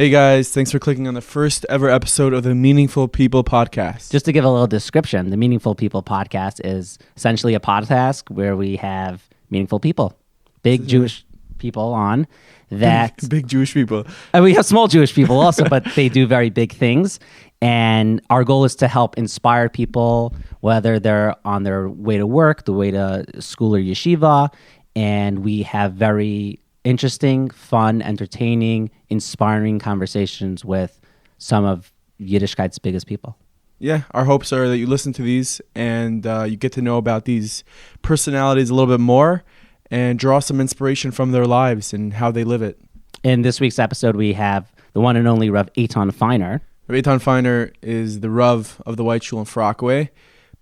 Hey guys, thanks for clicking on the first ever episode of the Meaningful People podcast. Just to give a little description, the Meaningful People podcast is essentially a podcast where we have meaningful people, big Jewish people on that. Big Jewish people. And we have small Jewish people also, but they do very big things. And our goal is to help inspire people, whether they're on their way to work, the way to school or yeshiva. And we have very interesting, fun, entertaining, inspiring conversations with some of Yiddishkeit's biggest people. Yeah, our hopes are that you listen to these and you get to know about these personalities a little bit more and draw some inspiration from their lives and how they live it. In this week's episode, we have the one and only Rabbi Eytan Feiner. Rabbi Eytan Feiner is the Rav of the White Shul in Far Rockaway,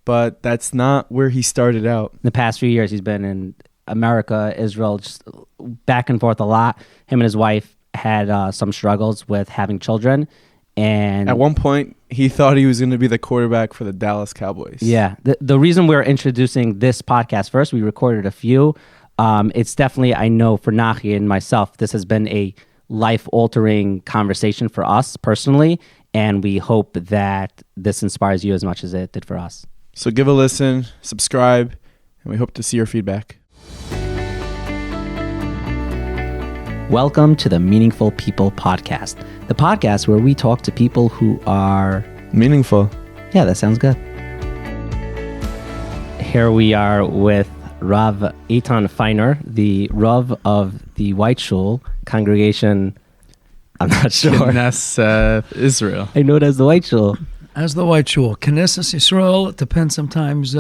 but that's not where he started out. In the past few years, he's been in America, Israel, just back and forth a lot. Him and his wife had some struggles with having children. And at one point, he thought he was going to be the quarterback for the Dallas Cowboys. Yeah. The reason we're introducing this podcast first, we recorded a few. It's definitely, I know for Nachi and myself, this has been a life-altering conversation for us personally. And we hope that this inspires you as much as it did for us. So give a listen, subscribe, and we hope to see your feedback. Welcome to the Meaningful People podcast, the podcast where we talk to people who are meaningful. Yeah, that sounds good. Here we are with Rav Eytan Feiner, the Rav of the White Shul congregation. I'm not sure. Kneseth, Israel. I know it as the White Shul. As the White Shul. Kneseth, Israel. It depends sometimes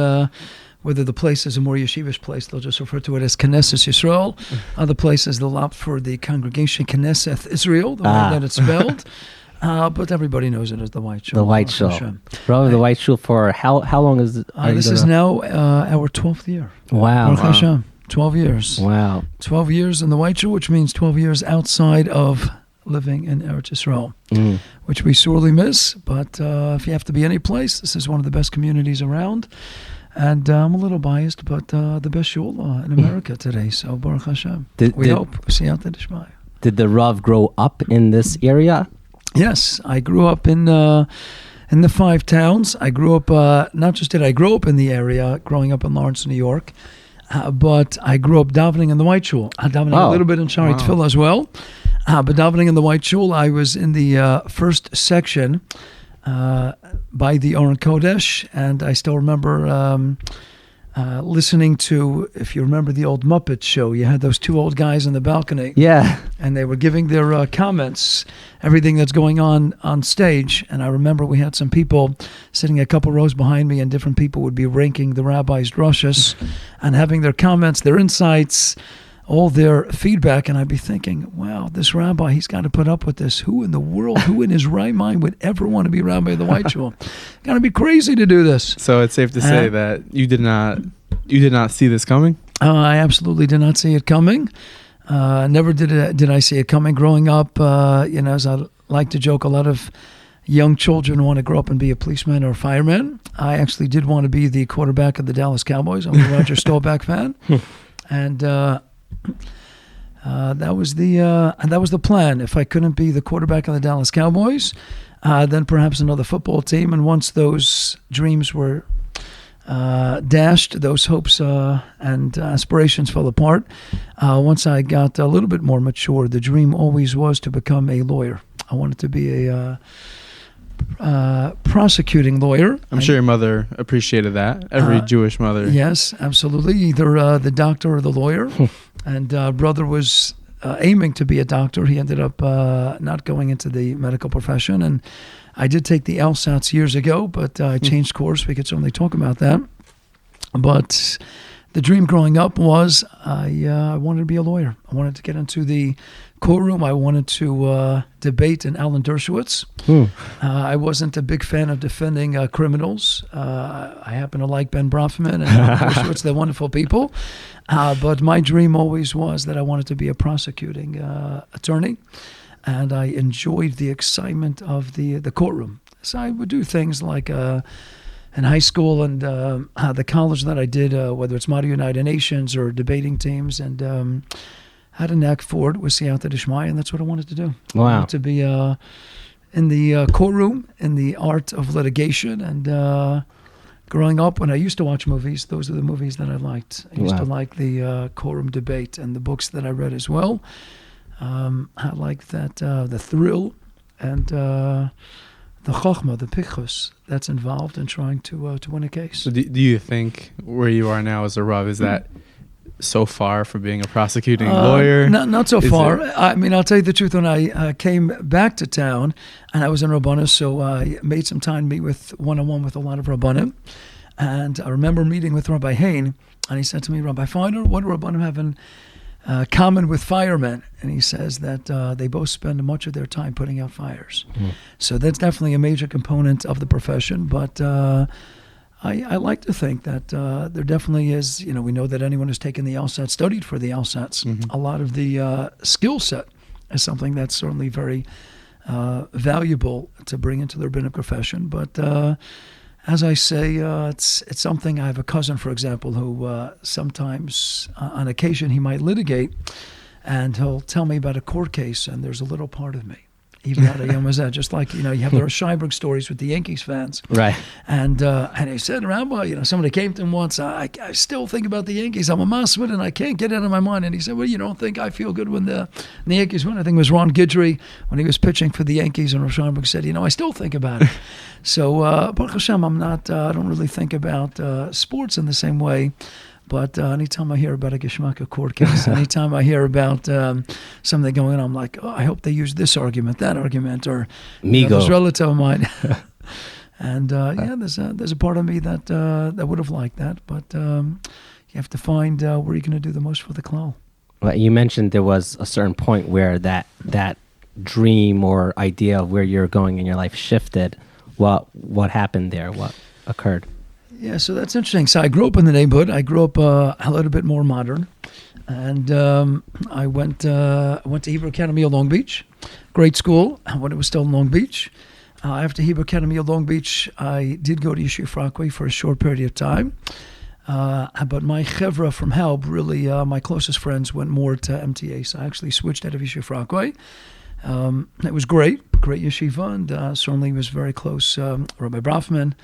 whether the place is a more yeshivish place, they'll just refer to it as Kneseth Yisrael. Other places, they'll opt for the congregation Kneseth Israel, the way that it's spelled. But everybody knows it as the White Shul. The White Shul. Rav, the White Shul for how long is it? This is now our 12th year. Wow. Baruch Hashem. 12 years. Wow. 12 years in the White Shul, which means 12 years outside of living in Eretz Yisrael, which we sorely miss. But if you have to be any place, this is one of the best communities around. And I'm a little biased, but the best shul in America today. So Baruch Hashem. We hope. Siyata D'Shmaya. Did the Rav grow up in this area? Yes, I grew up in the 5 towns. I grew up, not just did I grow up in the area, growing up in Lawrence, New York, but I grew up davening in the White Shul. Davening a little bit in Shari Tefillah as well. But davening in the White Shul, I was in the first section by the Oren Kodesh, and I still remember listening to, if you remember the old Muppet show, you had those 2 old guys in the balcony. Yeah. And they were giving their comments, everything that's going on stage. And I remember we had some people sitting a couple rows behind me, and different people would be ranking the rabbi's drushes and having their comments, their insights, all their feedback, and I'd be thinking, wow, this rabbi, he's got to put up with this. Who in the world, who in his right mind would ever want to be rabbi of the White Shul? Got to be crazy to do this. So it's safe to say that you did not see this coming? I absolutely did not see it coming. Never did I see it coming. Growing up, as I like to joke, a lot of young children want to grow up and be a policeman or a fireman. I actually did want to be the quarterback of the Dallas Cowboys. I'm a Roger Staubach fan. And that was the plan. If I couldn't be the quarterback of the Dallas Cowboys, then perhaps another football team. And once those dreams were dashed, those hopes and aspirations fell apart. Once I got a little bit more mature, the dream always was to become a lawyer. I wanted to be a prosecuting lawyer. I'm sure your mother appreciated that. Every Jewish mother. Yes, absolutely. Either the doctor or the lawyer. And brother was aiming to be a doctor. He ended up not going into the medical profession. And I did take the LSATs years ago, but I changed course. We could certainly talk about that. But the dream growing up was I wanted to be a lawyer. I wanted to get into the courtroom. I wanted to debate in Alan Dershowitz. I wasn't a big fan of defending criminals. I happen to like Ben Brafman and Alan Dershowitz. They're wonderful people. But my dream always was that I wanted to be a prosecuting attorney. And I enjoyed the excitement of the courtroom. So I would do things like in high school and the college that I did, whether it's Model United Nations or debating teams. And had a knack for it, was siyata d'shmaya, and that's what I wanted to do. I Wow. wanted to be in the courtroom, in the art of litigation, and growing up, when I used to watch movies, those are the movies that I liked. I used to like the courtroom debate and the books that I read as well. I liked that the thrill and the chokhmah, the pichus that's involved in trying to win a case. So do you think where you are now as a Rav, is that so far from being a prosecuting lawyer? Not so Is far. it- I mean, I'll tell you the truth. When I came back to town, and I was in Rabbanah, so I made some time to meet with one-on-one with a lot of Rabbanim. And I remember meeting with Rabbi Eytan, and he said to me, Rabbi Feiner, what do Rabbanim have in common with firemen? And he says that they both spend much of their time putting out fires. So that's definitely a major component of the profession. But I like to think that there definitely is, we know that anyone who's taken the LSAT, studied for the LSATs, a lot of the skill set is something that's certainly very valuable to bring into the rabbinic profession. But as I say, it's something. I have a cousin, for example, who sometimes, on occasion, he might litigate, and he'll tell me about a court case, and there's a little part of me. Even out of Yom Hazeh, just like, you have the Scheinberg stories with the Yankees fans. Right. And he said, Rabbi, somebody came to him once, I still think about the Yankees. I'm a Masmid, and I can't get it out of my mind. And he said, well, you don't think I feel good when the Yankees win? I think it was Ron Guidry when he was pitching for the Yankees, and Scheinberg said, I still think about it. So, Baruch Hashem, I don't really think about sports in the same way. But anytime I hear about a Geshmaka court case, anytime I hear about something going on, I'm like, I hope they use this argument, that argument, or this relative of mine. And there's a part of me that would have liked that, but you have to find where you're going to do the most for the klal. Well, you mentioned there was a certain point where that dream or idea of where you're going in your life shifted. What happened there? What occurred? Yeah, so that's interesting. So I grew up in the neighborhood. I grew up a little bit more modern, and I went to Hebrew Academy of Long Beach, great school when it was still in Long Beach. After Hebrew Academy of Long Beach, I did go to Yeshiva Far Rockaway for a short period of time. But my chevra from Helb, really, my closest friends went more to MTA, so I actually switched out of Yeshiva Far Rockaway. It was great yeshiva, and certainly was very close. Rabbi Brafman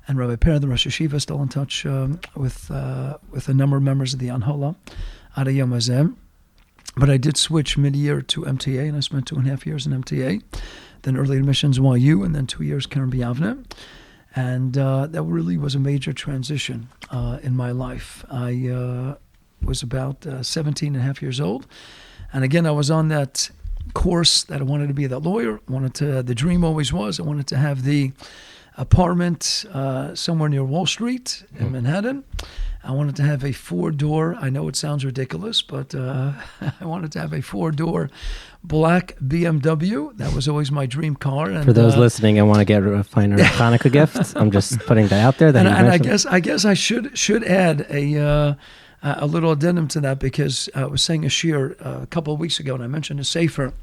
and Rabbi Per, the Rosh Yeshiva, still in touch with a number of members of the Anhola out of Yom Hazeh. But I did switch mid-year to MTA, and I spent 2.5 years in MTA, then early admissions YU, and then 2 years Keren B'Yavneh. And that really was a major transition in my life. I was about 17 and a half years old. And again, I was on that course that I wanted to be that lawyer. The dream always was, I wanted to have the apartment somewhere near Wall Street in Manhattan. I wanted to have a 4-door, I know it sounds ridiculous, but I wanted to have a 4-door black BMW. That was always my dream car. And, for those listening, I want to get a Feiner Hanukkah gift. I'm just putting that out there. I guess I should add a little addendum to that, because I was saying a shir a couple of weeks ago, and I mentioned a sefer.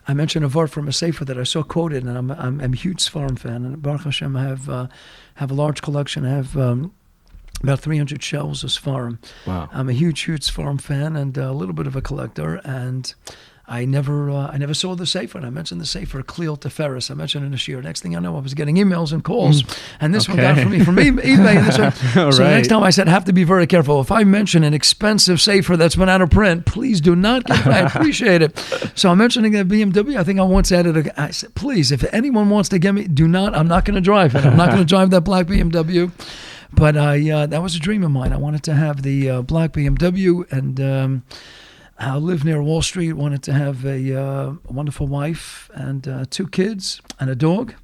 I mentioned a vart from a sefer that I saw quoted, and I'm a huge Sfarim fan. And Baruch Hashem, I have a large collection. I have about 300 shelves of Sfarim. Wow. I'm a huge Sfarim fan and a little bit of a collector. And I never saw the sefer. And I mentioned the sefer, Klil Teferis. I mentioned it in a shir. Next thing I know, I was getting emails and calls. And this one got from me from eBay. And this one. So right. next time I said, I have to be very careful. If I mention an expensive sefer that's been out of print, please do not get it. I appreciate it. So I'm mentioning that BMW. I think I once added I said, please, if anyone wants to get me, I'm not going to drive it. I'm not going to drive that black BMW. But that was a dream of mine. I wanted to have the black BMW, and I live near Wall Street. Wanted to have a wonderful wife and 2 kids and a dog,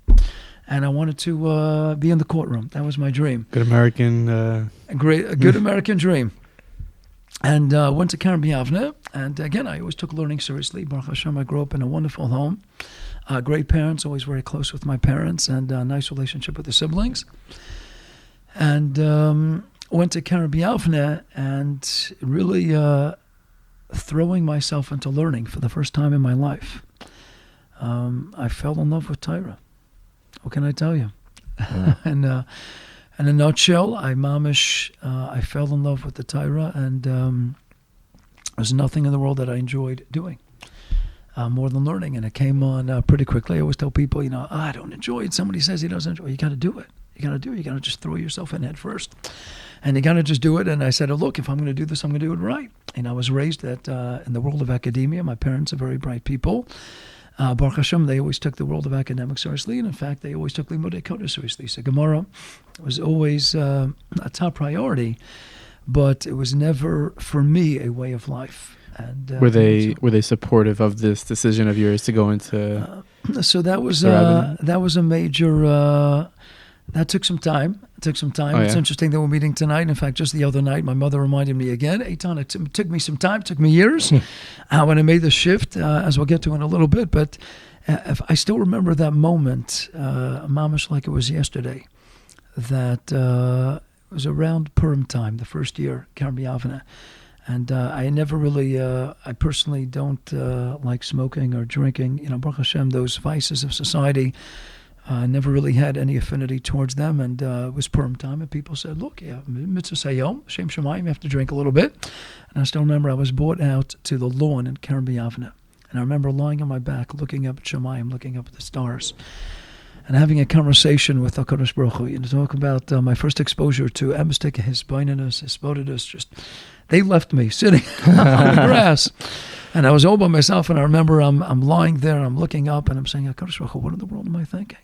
and I wanted to be in the courtroom. That was my dream. Good American. A good American dream. And went to Keren B'Yavneh, and again, I always took learning seriously. Baruch Hashem, I grew up in a wonderful home. Great parents, always very close with my parents, and a nice relationship with the siblings. And went to Keren B'Yavneh, and really throwing myself into learning for the first time in my life. I fell in love with Torah. What can I tell you? Yeah. And in a nutshell, I fell in love with the Torah, and was nothing in the world that I enjoyed doing more than learning. And it came on pretty quickly. I always tell people, I don't enjoy it. Somebody says he doesn't enjoy it. You got to do it. You got to do it. You got to just throw yourself in head first. And you got to just do it. And I said, look, if I'm going to do this, I'm going to do it right. And I was raised in the world of academia. My parents are very bright people. Baruch Hashem, they always took the world of academics seriously. And in fact, they always took Limudei Kodesh seriously. So Gemara was always a top priority, but it was never, for me, a way of life. And were they supportive of this decision of yours to go into? So that was a major. That took some time. It's interesting that we're meeting tonight. In fact, just the other night, my mother reminded me again, Eitan, it took me some time, took me years when I made the shift, as we'll get to in a little bit. But I still remember that moment, mamash like it was yesterday, that it was around Purim time, the first year, Karen B'Yavneh. And I never really, I personally don't like smoking or drinking. Baruch Hashem, those vices of society, never really had any affinity towards them. And it was Purim time, and people said, look, mitzvah sayom, Shem Shemayim, you have to drink a little bit. And I still remember I was brought out to the lawn in Karen B'Yavneh. And I remember lying on my back, looking up at Shemayim, looking up at the stars, and having a conversation with HaKadosh Baruch Hu. Talk about my first exposure to emistic, his baininus, his bodidus, just... They left me sitting on the grass, and I was all by myself. And I remember I'm lying there, and I'm looking up, and I'm saying, HaKadosh Baruch Hu, what in the world am I thinking?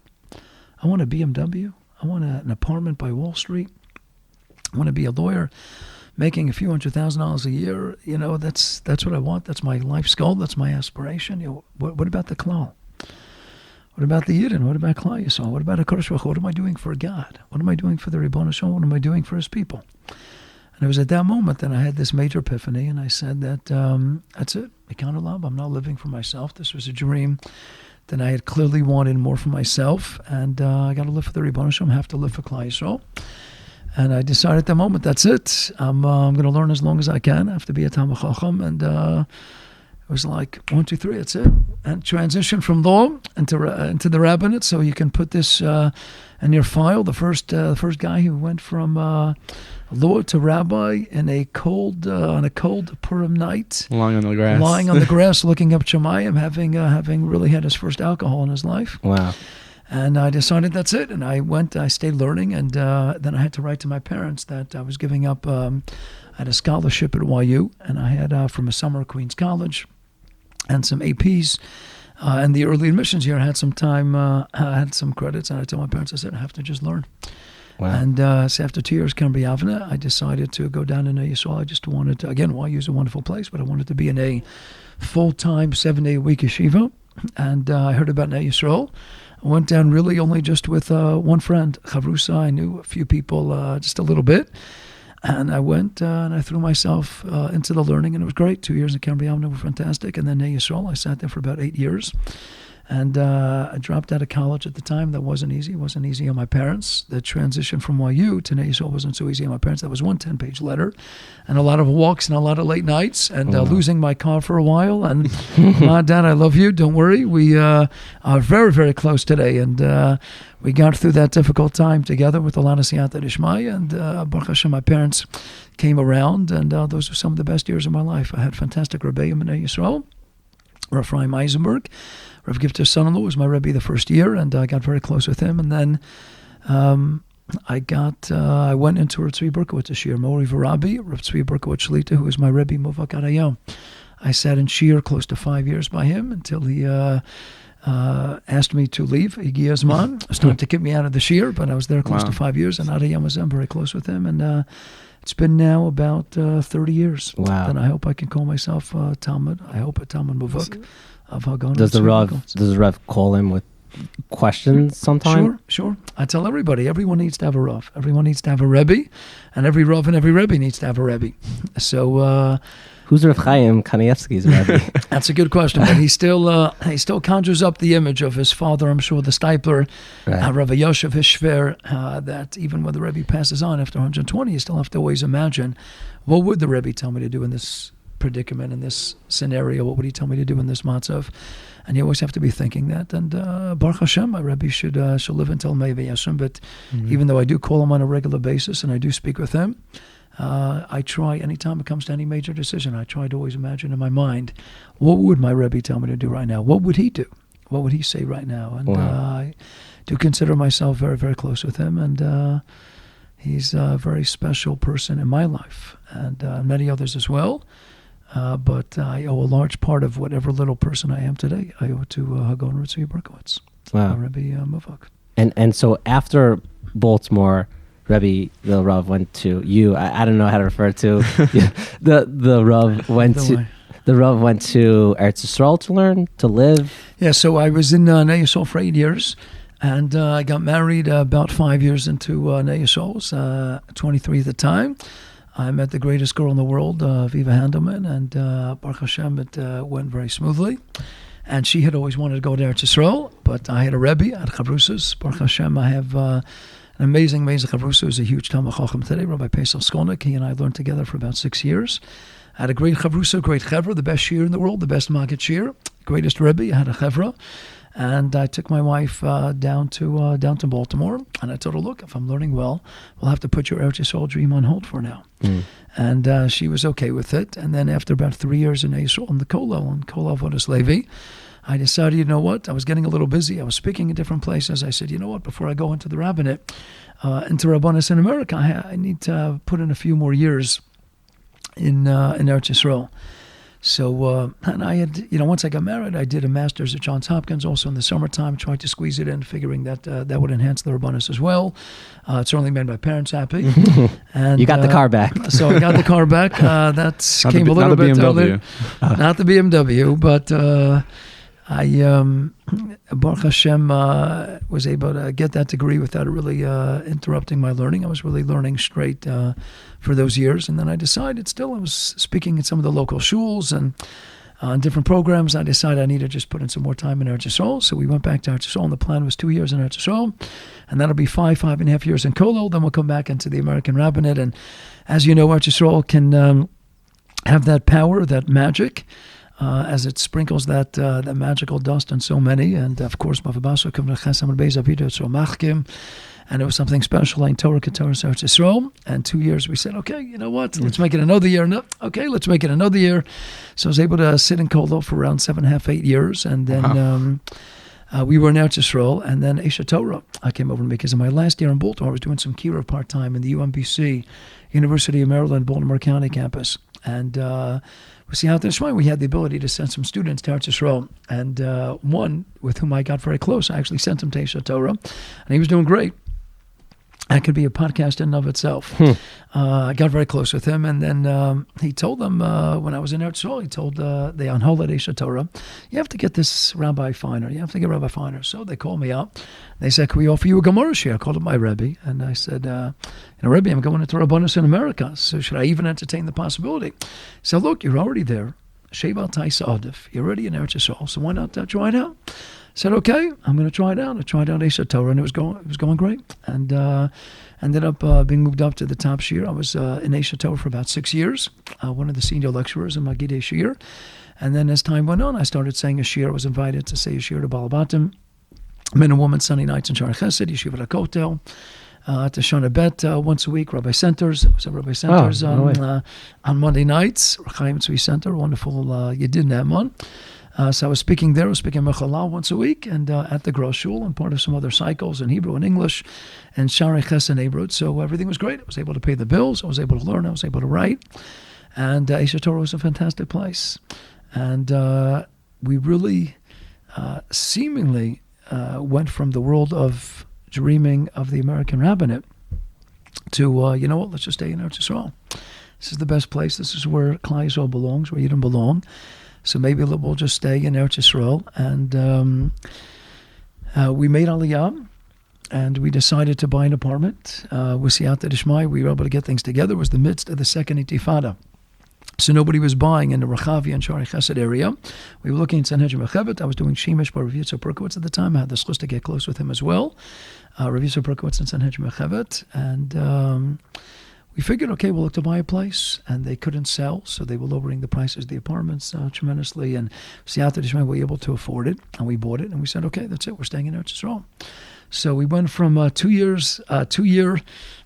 I want a BMW. I want an apartment by Wall Street. I want to be a lawyer, making a few $100,000 a year. That's what I want. That's my life's goal. That's my aspiration. What about the klal? What about the Yidden? What about Klal Yisrael? What about HaKadosh Baruch Hu? What am I doing for God? What am I doing for the Ribono Shel Olam? What am I doing for His people? And it was at that moment that I had this major epiphany, and I said that that's it. Ekan Olam. I'm not living for myself. This was a dream that I had clearly wanted more for myself, and I got to live for the Ribono Shel Olam. I have to live for Klal Yisrael. And I decided at that moment, that's it. I'm going to learn as long as I can. I have to be a Talmid Chacham, and it was like 1, 2, 3. That's it. And transition from law into the rabbinate. So you can put this in your file. The first guy who went from law to rabbi in a cold on a cold Purim night, lying on the grass, looking up Shemayim, having really had his first alcohol in his life. Wow. And I decided that's it. And I stayed learning, and then I had to write to my parents that I was giving up. I had a scholarship at YU, and I had from a summer at Queens College, and some APs. And the early admissions year, I had some time, I had some credits, and I told my parents, I said, I have to just learn. Wow. And so after 2 years, Karen B'Yavneh, I decided to go down to Nachi Yisrael. I just wanted to, again, YU is a wonderful place, but I wanted to be in a full-time, 7-day-a-week yeshiva. And I heard about Nachi Yisrael. I went down really only just with one friend, Chavrusa. I knew a few people just a little bit. And I went and I threw myself into the learning, and it was great. 2 years at Karen B'Yavneh were fantastic. And then Nachi Yisrael, I sat there for about 8 years. And I dropped out of college at the time. That wasn't easy. It wasn't easy on my parents. The transition from YU to Nachi Yisrael wasn't so easy on my parents. That was one 10-page letter, and a lot of walks and a lot of late nights, and losing my car for a while. And Mom, Dad, I love you. Don't worry. We are very, very close today. And we got through that difficult time together with a lot of siyata d'ishmaya. And Baruch Hashem, my parents came around, and those were some of the best years of my life. I had fantastic rebbeim in Nachi Yisrael. Rav Chaim Eisenberg, Rav Gifter's son-in-law, was my Rebbe the first year, and I got very close with him. And then I went into Rav Tzvi Berkowitz Shir, Mori V'Rabbi, Rav Tzvi Berkowitz Shlita, who was my Rebbe Muvak Adayom. I sat in Shir close to 5 years by him until he asked me to leave. Higi Azman. It was time to get me out of the Shir, but I was there close to 5 years, and Adayom was very close with him. And it's been now about 30 years. Wow. And I hope I can call myself Talmud. I hope a Talmud Muvak of Hagon. Does the Rav call him with questions sometime? Sure. I tell everybody, everyone needs to have a Rav. Everyone needs to have a Rebbe, and every Rav and every Rebbe needs to have a Rebbe. So who's Rav Chaim Kanievsky's Rebbe? That's a good question, but he still conjures up the image of his father, I'm sure, the Stipler, Right. Rav Yosef, his Shver, that even when the Rebbe passes on after 120, you still have to always imagine, what would the Rebbe tell me to do in this predicament, in this scenario? What would he tell me to do in this matzav? And you always have to be thinking that. And Baruch Hashem, my Rebbe should live until Mei V'Yashem. But even though I do call him on a regular basis and I do speak with him, I try, anytime it comes to any major decision, I try to always imagine in my mind, what would my Rebbe tell me to do right now? What would he do? What would he say right now? And I do consider myself very, very close with him. And he's a very special person in my life, and many others as well. But I owe a large part of whatever little person I am today, I owe to Hagon Ritzi Berkowitz, Rebbe Muvak. And so after Baltimore, Rebbe, the Rav went to you. I don't know how to refer to the Rav went to. The Rav went to Eretz Yisrael to learn, to live. Yeah, so I was in Nei Yisrael for 8 years, and I got married about 5 years into Nei Yisrael. I was 23 at the time. I met the greatest girl in the world, Viva Handelman, and Baruch Hashem, it went very smoothly. And she had always wanted to go to Eretz Yisrael, but I had a Rebbe at Chavrusas. Baruch Hashem, I have an amazing Chavrusa who's a huge Talmid Chacham today, Rabbi Pesach Skolnick. He and I learned together for about 6 years. I had a great Chavrusa, great Chevra, the best shir in the world, the best Maggid shir, greatest Rebbe. I had a Chevra. And I took my wife down to Baltimore, and I told her, look, if I'm learning well, we'll have to put your Eretz Yisrael dream on hold for now. And she was okay with it. And then after about 3 years in Yisrael in the Kollel, and Kollel Avodas Levi, I decided, you know what, I was getting a little busy. I was speaking in different places. I said, you know what, before I go into the rabbinate, into Rabbanis in America, I need to put in a few more years in Eretz Yisrael. So, and I had, once I got married, I did a master's at Johns Hopkins, also in the summertime, tried to squeeze it in, figuring that that would enhance the Rabbanis as well. It certainly made my parents happy. And you got the car back. So I got the car back. That came a little bit earlier. Not the BMW, but I, Baruch Hashem, was able to get that degree without really interrupting my learning. I was really learning straight for those years. And then I decided I was speaking at some of the local shuls and on different programs. I decided I needed to just put in some more time in Eretz Yisrael. So we went back to Eretz Yisrael, and the plan was 2 years in Eretz Yisrael. And that'll be 5.5 years in Kollel. Then we'll come back into the American rabbinate. And as you know, Eretz Yisrael can have that power, that magic, as it sprinkles that magical dust on so many. And of course, and it was something special like Torah Eretz Yisrael. And 2 years we said, okay, you know what, let's make it another year. No, okay, let's make it another year. So I was able to sit in Kollel for around 7.5, 8 years. And then we were in Eretz Yisrael, and then Esha Torah I came over to me, because in my last year in Baltimore, I was doing some Kira part-time in the UMBC, University of Maryland, Baltimore County campus. And we had the ability to send some students to Eretz Yisrael. And one with whom I got very close, I actually sent him to Esha Torah, and he was doing great. That could be a podcast in and of itself. I got very close with him, and then he told them, when I was in Eretz Yisrael, he told the on holiday Torah, you have to get this Rabbi Feiner. You have to get Rabbi Feiner. So they called me up. They said, can we offer you a Gemara share? I called up my Rebbe, and I said, Rebbe, I'm going into Rabbanis in America, so should I even entertain the possibility? He said, look, you're already there. Sheva Taisa Adif. You're already in Eretz Yisrael, so why not try it out? I said, okay, I'm going to try it out. I tried out Esha Torah, and it was going great. And ended up being moved up to the top shir. I was in Esha Torah for about 6 years, one of the senior lecturers in Magidei Shir. And then as time went on, I started saying a shir. I was invited to say a shir to Balabatim, men and women, Sunday nights in Shara Chesed, Yeshiva Kotel, to Shana Bet once a week, Rabbi Centers. I was at Rabbi Centers on Monday nights, Rechaim Tzvi Center, wonderful Yedid Naaman. So I was speaking there. I was speaking Mechalal once a week, and at the Gross Shul, and part of some other cycles in Hebrew and English, and Sharei Ches and Ebrod. So everything was great. I was able to pay the bills. I was able to learn. I was able to write. And Esha Torah was a fantastic place. And we really seemingly went from the world of dreaming of the American rabbinate to, you know what, let's just stay in Eretz Yisrael. This is the best place. This is where Klal Yisrael belongs, where you don't belong. So maybe we'll just stay in Eretz Yisrael. And we made Aliyah, and we decided to buy an apartment. With Siyata Dishmai, we were able to get things together. It was the midst of the second Intifada. So nobody was buying in the Rechavia and Shari Chesed area. We were looking at Sanhedrin Mechevet. I was doing Shemesh by Rav Yitzhak Berkowitz at the time. I had the schus to get close with him as well. Rav Yitzhak Berkowitz and Sanhedrin Mechevet. And we figured, okay, we'll look to buy a place. And they couldn't sell, so they were lowering the prices of the apartments tremendously. And Siyata Dishmai, we were able to afford it. And we bought it. And we said, okay, that's it. We're staying in Eretz Yisrael. So we went from 2 year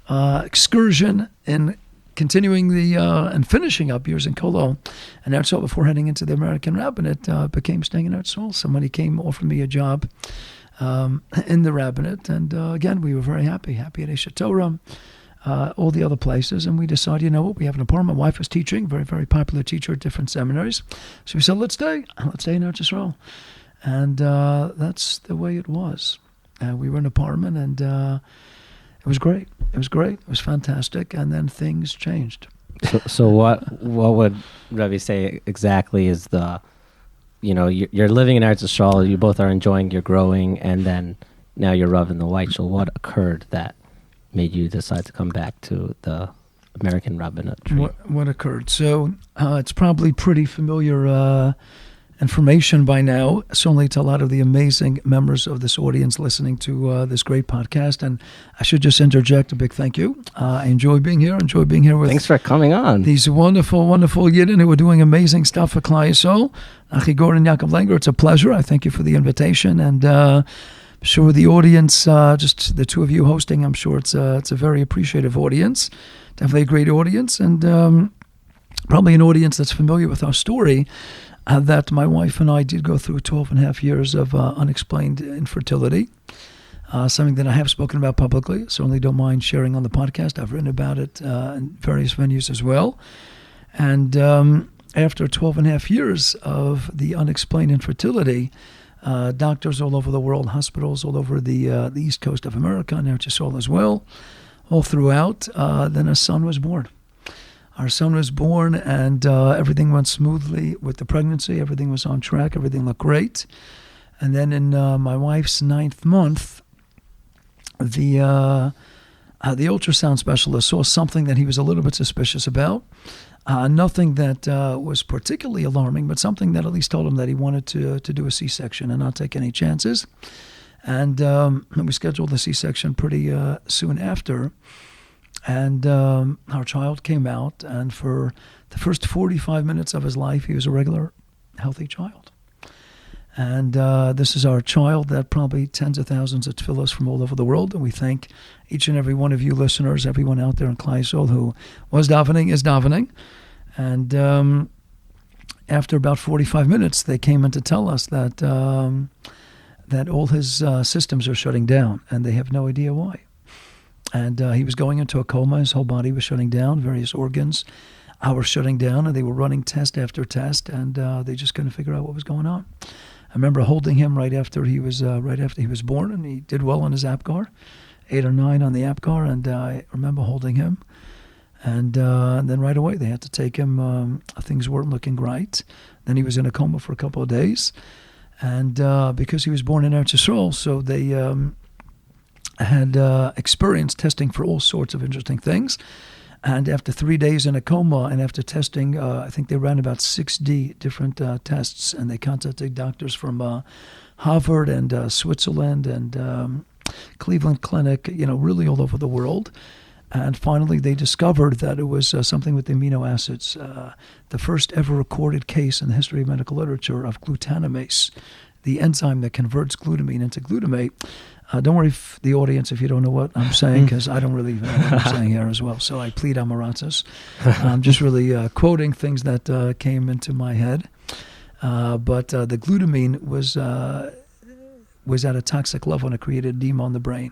excursion in continuing and finishing up years in Kolon and Eretz Yisrael before heading into the American rabbinate, became staying in Eretz Yisrael. Somebody came, offered me a job in the rabbinate, and again, we were very happy at Eshet Torah, all the other places, and we decided, you know what, we have an apartment. My wife was teaching, very, very popular teacher at different seminaries, so we said, let's stay in Eretz Yisrael, and that's the way it was. We were in an apartment, and it was great. It was fantastic, and then things changed. So what would Rabbi say exactly is you're living in Eretz Yisrael, you both are enjoying, you're growing, and then now you're Rav in the White Shul. What occurred that made you decide to come back to the American rabbinate tree? What occurred? So it's probably pretty familiar information by now, certainly to a lot of the amazing members of this audience listening to this great podcast. And I should just interject a big thank you. I enjoy being here. With Thanks for coming on. These wonderful, wonderful Yidden who are doing amazing stuff for Klal Yisrael. Nachi and Yaakov Langer, it's a pleasure. I thank you for the invitation. And I'm sure the audience, just the two of you hosting, I'm sure it's a very appreciative audience. Definitely a great audience. And probably an audience that's familiar with our story. That my wife and I did go through 12 and a half years of unexplained infertility, something that I have spoken about publicly. Certainly don't mind sharing on the podcast. I've written about it in various venues as well. And after 12 and a half years of the unexplained infertility, doctors all over the world, hospitals all over the East Coast of America, and Eretz Yisrael as well, all throughout, then a son was born. Our son was born, and everything went smoothly with the pregnancy. Everything was on track. Everything looked great. And then in my wife's 9th month, the ultrasound specialist saw something that he was a little bit suspicious about. Nothing that was particularly alarming, but something that at least told him that he wanted to do a C-section and not take any chances. And we scheduled the C-section pretty soon after. And our child came out, and for the first 45 minutes of his life, he was a regular, healthy child. And this is our child that probably tens of thousands of tefillos from all over the world. And we thank each and every one of you listeners, everyone out there in Klal Yisrael who was davening, is davening. And after about 45 minutes, they came in to tell us that that all his systems are shutting down, and they have no idea why. And he was going into a coma. His whole body was shutting down. Various organs were shutting down, and they were running test after test, and they just couldn't figure out what was going on. I remember holding him right after he was born, and he did well on his APGAR, 8 or 9 on the APGAR, and I remember holding him. And then right away they had to take him. Things weren't looking right. Then he was in a coma for a couple of days, and because he was born in Eretz Yisrael, so they had experience testing for all sorts of interesting things. And after 3 days in a coma, and after testing, I think they ran about 60 different tests, and they contacted doctors from Harvard and Switzerland and Cleveland Clinic, really all over the world. And finally, they discovered that it was something with the amino acids. The first ever recorded case in the history of medical literature of glutamase, the enzyme that converts glutamine into glutamate. Don't worry, the audience, if you don't know what I'm saying, because I don't really even know what I'm saying here as well. So I plead amaratzis. I'm just really quoting things that came into my head. But the glutamine was at a toxic level, and it created edema on the brain.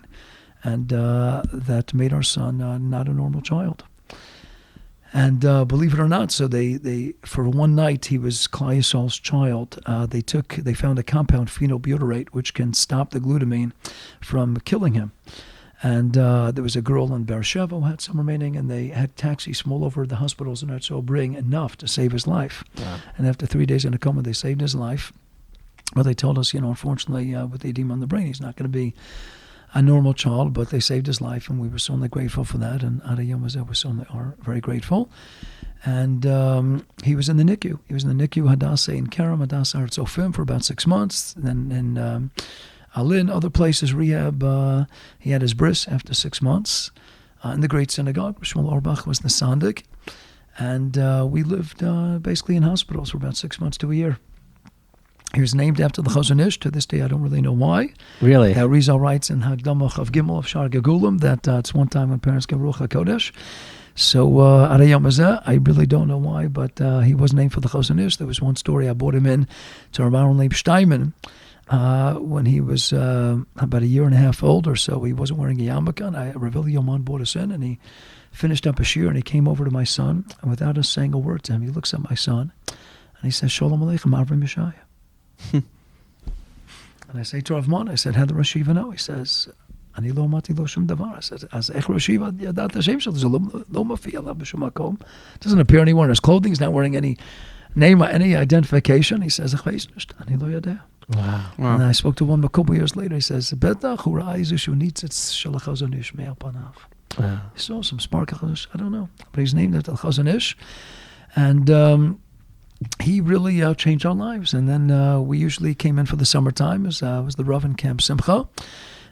And that made our son not a normal child. And believe it or not, so they for one night he was Klal Yisrael's child. They found a compound, phenylbutyrate, which can stop the glutamine from killing him. And there was a girl in Beersheba who had some remaining, and they had taxis from all over the hospitals in Eretz Yisrael bring enough to save his life. Wow. And after 3 days in a coma, they saved his life. Well, they told us, unfortunately, with the edema on the brain, he's not going to be a normal child, but they saved his life, and we were certainly grateful for that. And Ada Yom Hazeh was certainly very grateful. And he was in the NICU. He was in the NICU Hadassah in Kerem, Hadassah Har Tzofim for about 6 months. Then in Alin, other places, rehab. He had his bris after 6 months in the Great Synagogue. Shmuel Auerbach was the Sandik. And we lived basically in hospitals for about 6 months to a year. He was named after the Chazon Ish. To this day, I don't really know why. Really? Rizal writes in Hagdamah of Gimel of Shar Gegulim that it's one time when parents gave Ruach HaKodesh. So Arayam Hazeh, I really don't know why, but he was named for the Chazon Ish. There was one story I brought him in to Rabbi Leib Steinman when he was about a year and a half old or so. He wasn't wearing a yarmulke, and Ravili Yoman brought us in, and he finished up a shiur, and he came over to my son, and without us saying a word to him, he looks at my son, and he says, Shalom Aleichem, Avram Yeshaya. And I say to Rav Mon, I said, how did Rosh Yeshiva know? He says, Ani lo amati lo shum davar. I said, as ech Rosh Yeshiva yadat Hashem shel, there's a lo mafiya alav b'shum makom. Doesn't appear anywhere in his clothing. He's not wearing any name or any identification. He says, ech veis nisht, ani lo yadeh. Wow. And I spoke to one a couple years later. He says, betach hu ra'a izishu nitzitz shel hachazon ish me'al panav. Wow. He saw some sparkles, I don't know, but he's named after Chazon Ish, and he really changed our lives. And then we usually came in for the summertime, as was the Rav in Camp Simcha,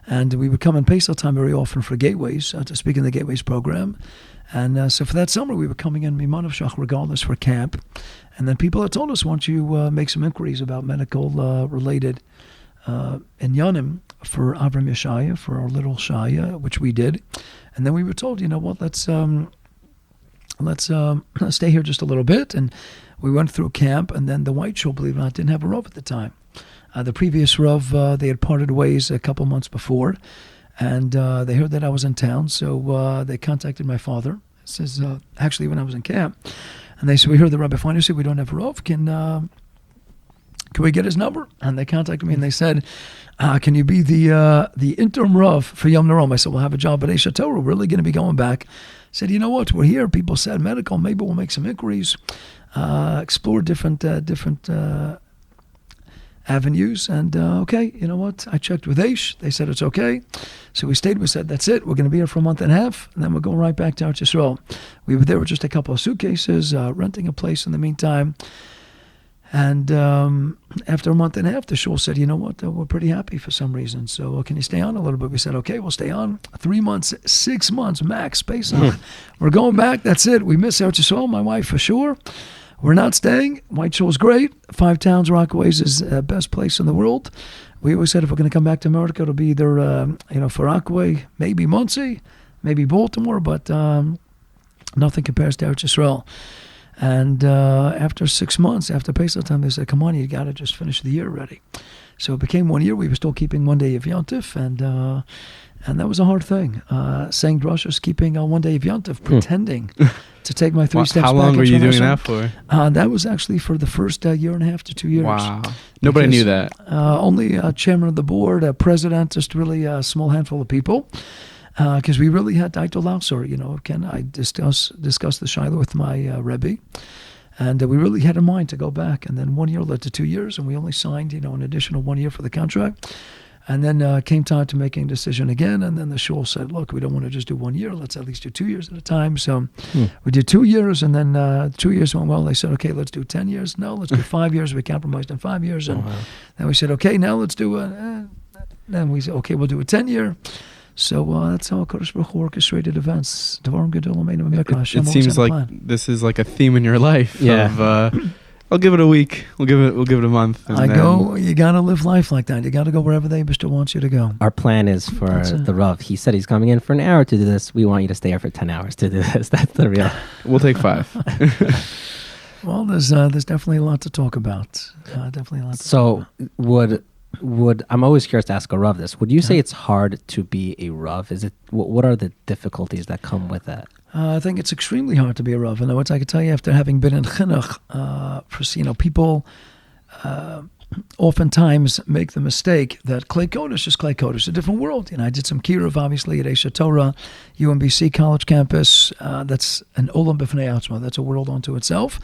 and we would come in Pesach time very often for Gateways, to speak in the Gateways program. And so for that summer, we were coming in Miman of Shach regardless for camp, and then people had told us, why don't you make some inquiries about medical related inyanim for Avram Yeshaya, for our little Shaya, which we did. And then we were told, you know what, let's stay here just a little bit. And we went through camp, and then the White Shul, believe it or not, didn't have a Rav at the time. The previous Rav, they had parted ways a couple months before, and they heard that I was in town, so they contacted my father. This is actually when I was in camp. And they said, we heard the Rabbi Feiner said we don't have a Rav. Can we get his number? And they contacted me, and they said, can you be the interim Rav for Yom Norom? I said, we'll have a job at Esha Torah. We're really going to be going back. I said, you know what? We're here. People said medical. Maybe we'll make some inquiries, explore different avenues. And okay, you know what? I checked with Aish. They said it's okay. So we stayed. We said, that's it. We're going to be here for a month and a half, and then we're going right back to Eretz Yisrael. We were there with just a couple of suitcases, renting a place in the meantime. And after a month and a half, the shul said, you know what, we're pretty happy for some reason. So can you stay on a little bit? We said, okay, we'll stay on. 3 months, 6 months max, Pesach. We're going back. That's it. We miss Eretz Yisrael, my wife for sure. We're not staying. White Shul is great. 5 towns, Rockaways is the best place in the world. We always said if we're going to come back to America, it'll be either, Far Rockaway, maybe Muncie, maybe Baltimore, but nothing compares to Eretz Yisrael. And after 6 months, after Pesach time, they said, come on, you got to just finish the year already. So it became 1 year. We were still keeping 1 day of Yontif, and that was a hard thing. Saying drashos, keeping 1 day of Yontif, pretending to take my 3 steps back. How long were you doing that for? That was actually for the first year and a half to 2 years. Wow. Nobody knew that. Only chairman of the board, president, just really a small handful of people. Because we really had Eitan Feiner, Ken, I discussed the Shiloh with my Rebbe, and we really had in mind to go back. And then 1 year led to 2 years, and we only signed, an additional 1 year for the contract. And then came time to making a decision again, and then the shul said, look, we don't want to just do 1 year, let's at least do 2 years at a time. So we did 2 years, and then 2 years went well. They said, okay, let's do 10 years. No, let's do 5 years. We compromised on 5 years. And then we said, okay, now let's do then we said, okay, we'll do a 10-year. So that's how Kodesh Baruch Hu orchestrated events. It seems like this is like a theme in your life. Yeah. I'll give it a week. We'll give it a month. You got to live life like that. You got to go wherever the Eibishter wants you to go. Our plan is for the Rav. He said he's coming in for an hour to do this. We want you to stay here for 10 hours to do this. That's the real. We'll take 5. Well, there's definitely a lot to talk about. So I'm always curious to ask a Rav this. Would you say it's hard to be a Rav? What are the difficulties that come with that? I think it's extremely hard to be a Rav. In other words, I can tell you after having been in Chinuch, people oftentimes make the mistake that Klei Kodesh is Klei Kodesh, a different world. I did some kiruv, obviously, at Esha Torah, UMBC college campus. That's an olam b'fnei atzma. That's a world unto itself.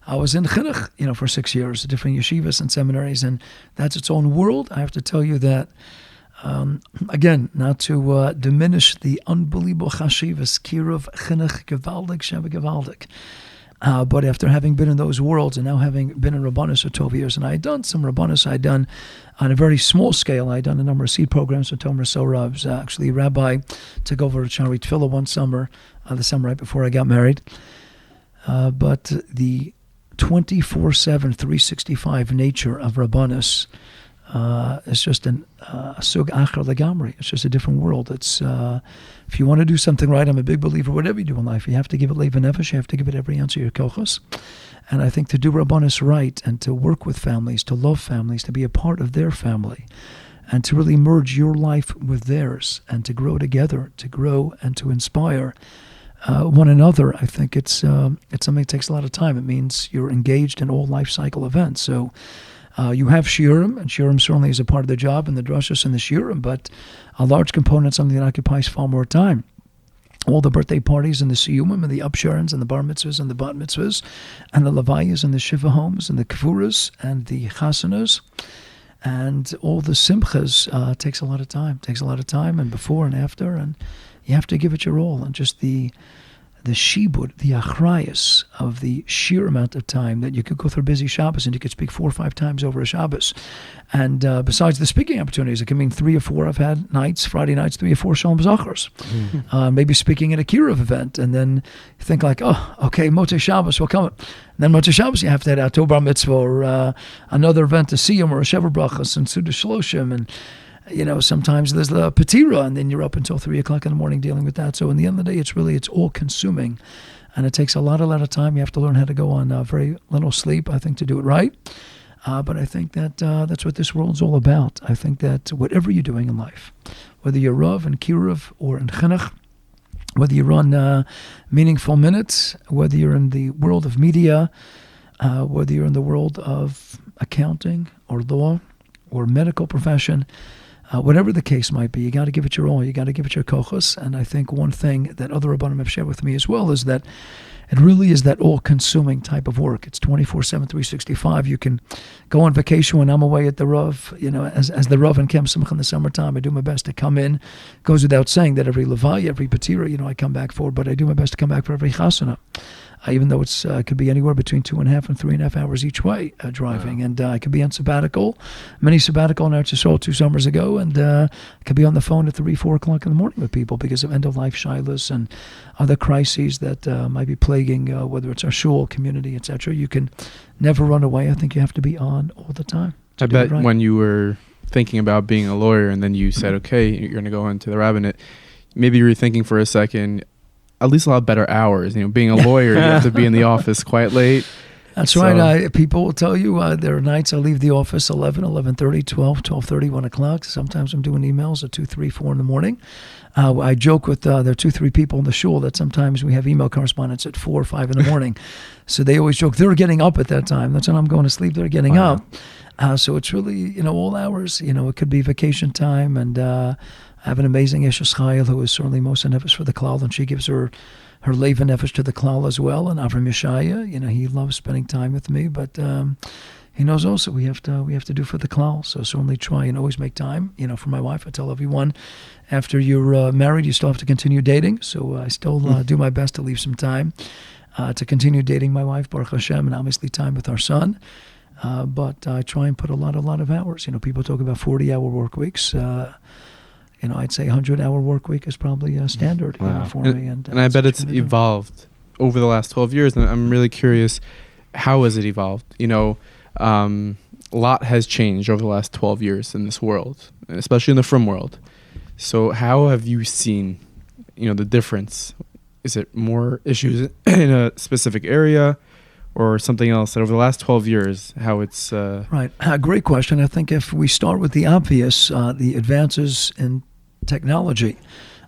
I was in Chinuch, for 6 years, different yeshivas and seminaries, and that's its own world. I have to tell you that, again, not to diminish the unbelievable chashivas, kiruv, Chinuch, gewaldig, sheva gewaldig. But after having been in those worlds and now having been in Rabbanus for 12 years, and I had done some Rabbanus, I had done on a very small scale, I had done a number of seed programs with Tomer Sorabs. Actually, a rabbi took over Shari Tefillah one summer, the summer right before I got married. But the 24/7, 365 nature of Rabbanus It's just an sug achar legamri. It's just a different world. It's if you want to do something right, I'm a big believer. Whatever you do in life, you have to give it leiv nefesh. You have to give it every ounce of your kochos. And I think to do rabbanis right and to work with families, to love families, to be a part of their family, and to really merge your life with theirs, and to grow together, to grow and to inspire one another. I think it's something that takes a lot of time. It means you're engaged in all life cycle events. So you have shiurim, and shiurim certainly is a part of the job, and the drashos and the shiurim, but a large component, something that occupies far more time. All the birthday parties and the siyumim and the upsharons and the bar mitzvahs and the bat mitzvahs and the levayas and the shiva homes and the kvuras and the chasanas and all the simchas takes a lot of time. Takes a lot of time, and before and after, and you have to give it your all. And just the shibud, the achrayas of the sheer amount of time that you could go through busy Shabbos and you could speak 4 or 5 times over a Shabbos. And besides the speaking opportunities, it can mean 3 or 4. I've had nights, Friday nights, 3 or 4 Shalom Zachars. Maybe speaking at a Kiruv event, and then you think like, oh, okay, Motzei Shabbos will come. And then Motzei Shabbos you have to head out to a Bar Mitzvah or another event, a Siyum or a Shever Brachas and Suda Shloshim, and sometimes there's the patira, and then you're up until 3 o'clock in the morning dealing with that. So in the end of the day, it's all consuming, and it takes a lot of time. You have to learn how to go on very little sleep, I think, to do it right. But I think that that's what this world's all about. I think that whatever you're doing in life, whether you're Rav and Kiruv or in Chinuch, whether you run meaningful minutes, whether you're in the world of media, whether you're in the world of accounting or law or medical profession, whatever the case might be, you got to give it your all. You got to give it your kochos. And I think one thing that other rabbanim have shared with me as well is that it really is that all-consuming type of work. It's 24/7, 365. You can go on vacation when I'm away at the Rav. As the Rav in Kem Simcha in the summertime, I do my best to come in. It goes without saying that every levaya, every patira, I come back for, but I do my best to come back for every chasana. Even though it's could be anywhere between 2.5 and 3.5 hours each way driving. Wow. And I could be on sabbatical, mini sabbatical in Eretz Yisrael 2 summers ago, and I could be on the phone at 3, 4 o'clock in the morning with people because of end-of-life shilas and other crises that might be plaguing, whether it's our shul, community, etc. You can never run away. I think you have to be on all the time. I bet when you were thinking about being a lawyer and then you said, okay, you're going to go into the rabbinate, maybe you were thinking for a second, at least I'll have better hours. Being a lawyer, you have to be in the office quite late. That's right. People will tell you there are nights I leave the office 11, 11:30, 12, 12:30, 1 o'clock. Sometimes I'm doing emails at 2, 3, 4 in the morning. I joke with there are 2, 3 people in the shul that sometimes we have email correspondence at 4 or 5 in the morning. So they always joke, they're getting up at that time. That's when I'm going to sleep. They're getting up. So it's really, all hours. It could be vacation time, and I have an amazing Eshes Chayil who is certainly most nefesh for the klal, and she gives her leiv nefesh to the klal as well. And Avram Yeshaya, he loves spending time with me, but he knows also we have to do for the klal. So certainly try and always make time. For my wife, I tell everyone, after you're married, you still have to continue dating. So I still do my best to leave some time to continue dating my wife, Baruch Hashem, and obviously time with our son. But I try and put a lot of hours. People talk about 40-hour work weeks. I'd say 100-hour work week is probably standard for me. And I bet it's evolved over the last 12 years. And I'm really curious, how has it evolved? A lot has changed over the last 12 years in this world, especially in the frum world. So how have you seen, the difference? Is it more issues in a specific area or something else that over the last 12 years, how it's... Right. Great question. I think if we start with the obvious, the advances in technology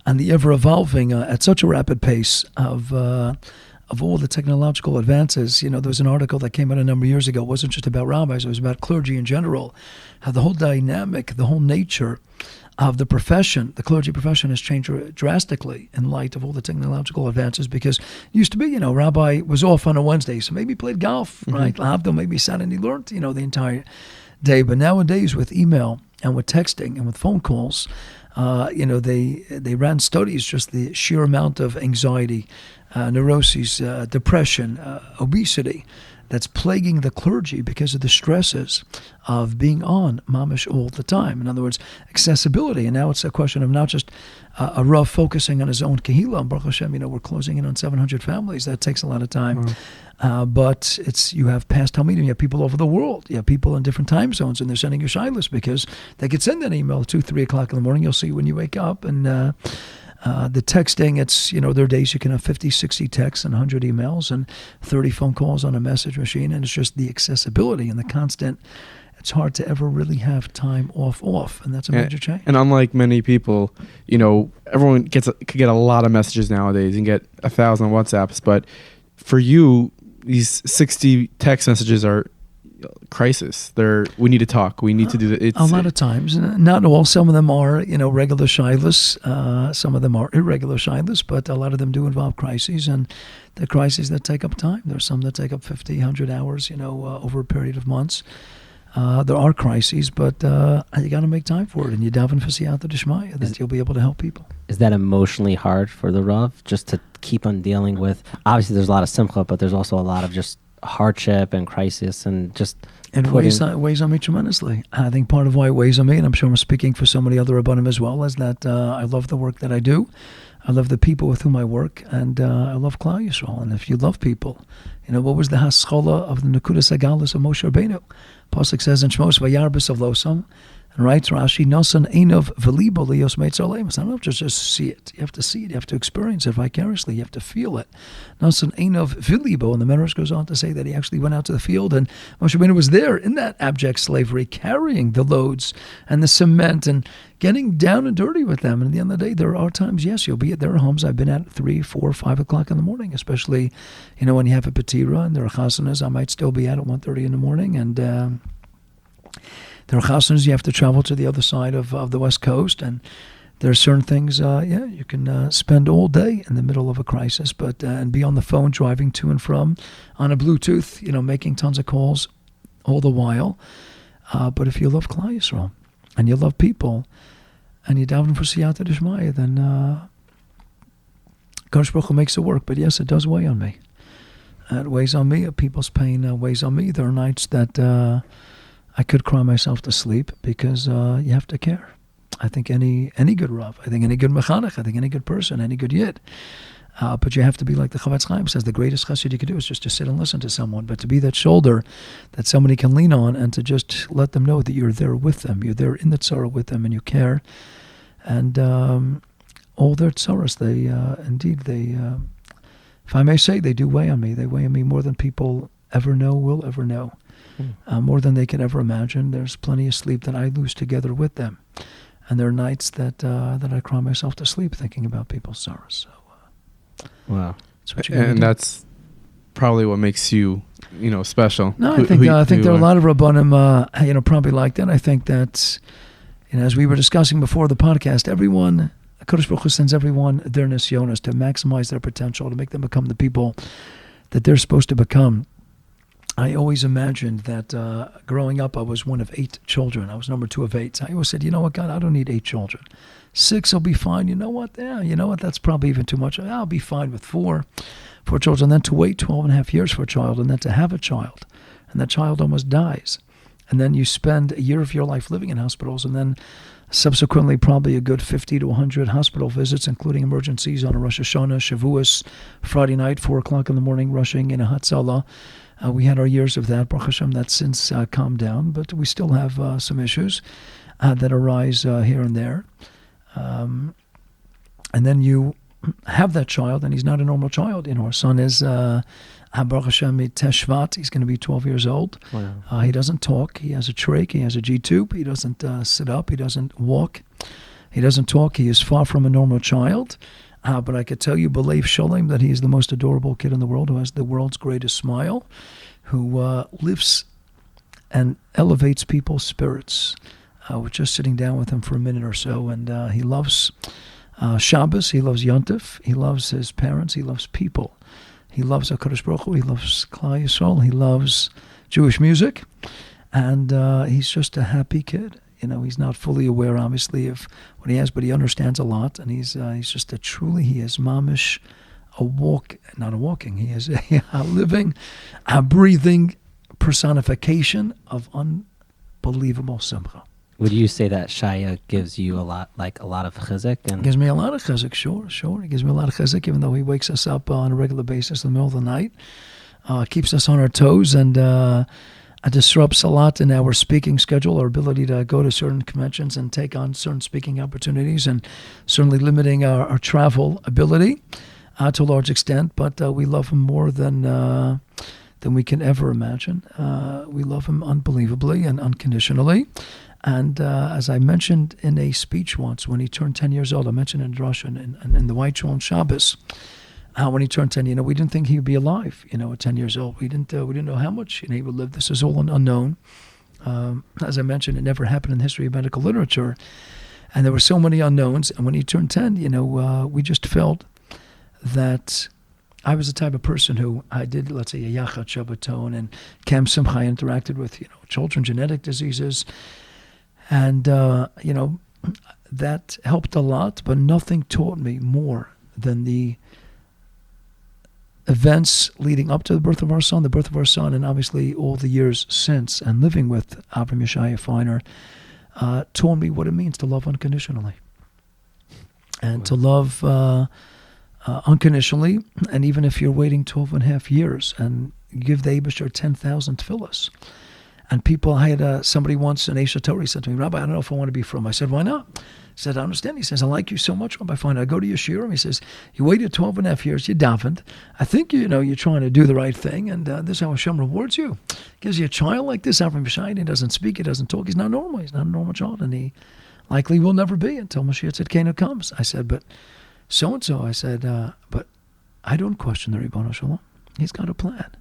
and the ever-evolving at such a rapid pace of all the technological advances. There was an article that came out a number of years ago. It wasn't just about rabbis. It was about clergy in general. How the whole dynamic, the whole nature of the profession, the clergy profession, has changed drastically in light of all the technological advances, because it used to be, rabbi was off on a Wednesday, so maybe played golf, right? Lahavdil, maybe sat and he learned, the entire day. But nowadays with email and with texting and with phone calls, they ran studies, just the sheer amount of anxiety, neuroses, depression, obesity that's plaguing the clergy because of the stresses of being on mamish all the time. In other words, accessibility. And now it's a question of not just a Rav focusing on his own kehillah. Baruch Hashem, we're closing in on 700 families. That takes a lot of time. But you have past Talmidim, you have people over the world, you have people in different time zones, and they're sending you shilas because they could send an email 2, 3 o'clock in the morning. You'll see when you wake up. And the texting, it's, there are days you can have 50, 60 texts and 100 emails and 30 phone calls on a message machine. And it's just the accessibility and the constant. It's hard to ever really have time off. And that's a major change. And unlike many people, everyone could get a lot of messages nowadays and get 1,000 WhatsApps. But for you, these 60 text messages are crisis. We need to talk. We need to do that. A lot of times, not all. Some of them are, regular shilas. Some of them are irregular shilas, but a lot of them do involve crises, and the crises that take up time. There's some that take up 50, 100 hours, over a period of months. There are crises, but you got to make time for it, and you daven for siyata d'shmaya that you'll be able to help people. Is that emotionally hard for the Rav, just to keep on dealing with? Obviously, there's a lot of simcha, but there's also a lot of just hardship and crisis, and just it weighs on me tremendously. I think part of why it weighs on me, and I'm sure I'm speaking for so many other rabbanim as well, is that I love the work that I do. I love the people with whom I work, and I love Klal Yisrael. And if you love people, what was the haskola of the Nekudas Agalis of Moshe Rabbeinu? Pasuk says in Shmos, Vayarbis of Losam, and writes Rashi, Nosan Einov Velibo Lios Meitzalem. It's not enough to just see it. You have to see it. You have to experience it vicariously. You have to feel it. Nosan Einov Velibo, and the Medrash goes on to say that he actually went out to the field, and Moshe Rabbeinu was there in that abject slavery, carrying the loads and the cement and getting down and dirty with them. And at the end of the day, there are times, yes, you'll be at their homes. I've been at 3, 4, 5 o'clock in the morning, especially, when you have a petira and there are chasanas, I might still be at 1:30 in the morning. And there are chasanas, you have to travel to the other side of the West Coast. And there are certain things, you can spend all day in the middle of a crisis, but and be on the phone driving to and from on a Bluetooth, making tons of calls all the while. But if you love Klal Yisrael and you love people, and you daven for siyata d'shmaya, then Kadosh Baruch Hu makes it work. But yes, it does weigh on me. It weighs on me. People's pain weighs on me. There are nights that I could cry myself to sleep because you have to care. I think any good Rav, I think any good mechanech, I think any good person, any good yid. But you have to be like the Chavetz Chaim says, the greatest chesed you can do is just to sit and listen to someone, but to be that shoulder that somebody can lean on and to just let them know that you're there with them. You're there in the tzara with them and you care. And all their tzaras, if I may say, they do weigh on me. They weigh on me more than people will ever know. More than they could ever imagine. There's plenty of sleep that I lose together with them. And there are nights that I cry myself to sleep thinking about people's sorrows. So, wow. That's probably what makes you, special. No, I think there are a lot of rabbanim, probably like that. I think that, as we were discussing before the podcast, everyone, Kadosh Baruch Hu sends everyone their nisyonos to maximize their potential, to make them become the people that they're supposed to become. I always imagined that growing up, I was one of 8 children. I was number 2 of 8. I always said, God, I don't need 8 children. 6 will be fine. That's probably even too much. I'll be fine with 4 children. Then to wait 12 and a half years for a child, and then to have a child, and that child almost dies. And then you spend a year of your life living in hospitals, and then subsequently probably a good 50 to 100 hospital visits, including emergencies on a Rosh Hashanah, Shavuos, Friday night, 4 o'clock in the morning, rushing in a Hatzalah. We had our years of that. Baruch Hashem, that's since calmed down, but we still have some issues that arise here and there. And then you have that child, and he's not a normal child. Our son is, Baruch Hashem, Teshvat. He's going to be 12 years old. Wow. He doesn't talk. He has a trach. He has a G-tube. He doesn't sit up. He doesn't walk. He doesn't talk. He is far from a normal child. But I could tell you, B'leiv Sholem, that he is the most adorable kid in the world, who has the world's greatest smile, who lifts and elevates people's spirits. With just sitting down with him for a minute or so. And he loves Shabbos. He loves Yontif. He loves his parents. He loves people. He loves HaKadosh Baruch Hu. He loves Klal Yisrael. He loves Jewish music. And he's just a happy kid. He's not fully aware, obviously, of what he has, but he understands a lot. And he's just he is mamish, he is a living, a breathing personification of unbelievable simcha. Would you say that Shaya gives you a lot of chizuk? It gives me a lot of chizuk, sure. It gives me a lot of chizuk, even though he wakes us up on a regular basis in the middle of the night. Keeps us on our toes and disrupts a lot in our speaking schedule, our ability to go to certain conventions and take on certain speaking opportunities, and certainly limiting our travel ability to a large extent. But we love him more than we can ever imagine. We love him unbelievably and unconditionally. And as I mentioned in a speech once, when he turned 10 years old, I mentioned in Russia and in the White Shul on Shabbos, when he turned 10, we didn't think he would be alive, at 10 years old. We didn't know how much he would live. This is all unknown. As I mentioned, it never happened in the history of medical literature. And there were so many unknowns. And when he turned 10, we just felt that I was the type of person who I did, let's say, a Yachat Shabbaton and Camp Simcha. I interacted with, children, genetic diseases. And, that helped a lot, but nothing taught me more than the events leading up to the birth of our son, and obviously all the years since, and living with Rabbi Eytan Feiner, taught me what it means to love unconditionally. And to love unconditionally, and even if you're waiting 12 and a half years, and give the Eibusher 10,000 tefillas. And people, I had somebody once, an Esha Torah, said to me, Rabbi, I don't know if I want to be from. I said, why not? He said, I understand. He says, I like you so much, Rabbi Feiner. I go to your shiurim. He says, you waited 12 and a half years, you davened. I think, you're trying to do the right thing, and this is how Hashem rewards you. Gives you a child like this, Avram Yishai. He doesn't speak, he doesn't talk. He's not normal. He's not a normal child, and he likely will never be until Mashiach Tzidkenu comes. I said, but so-and-so, I said, but I don't question the Ribono Shalom. He's got a plan.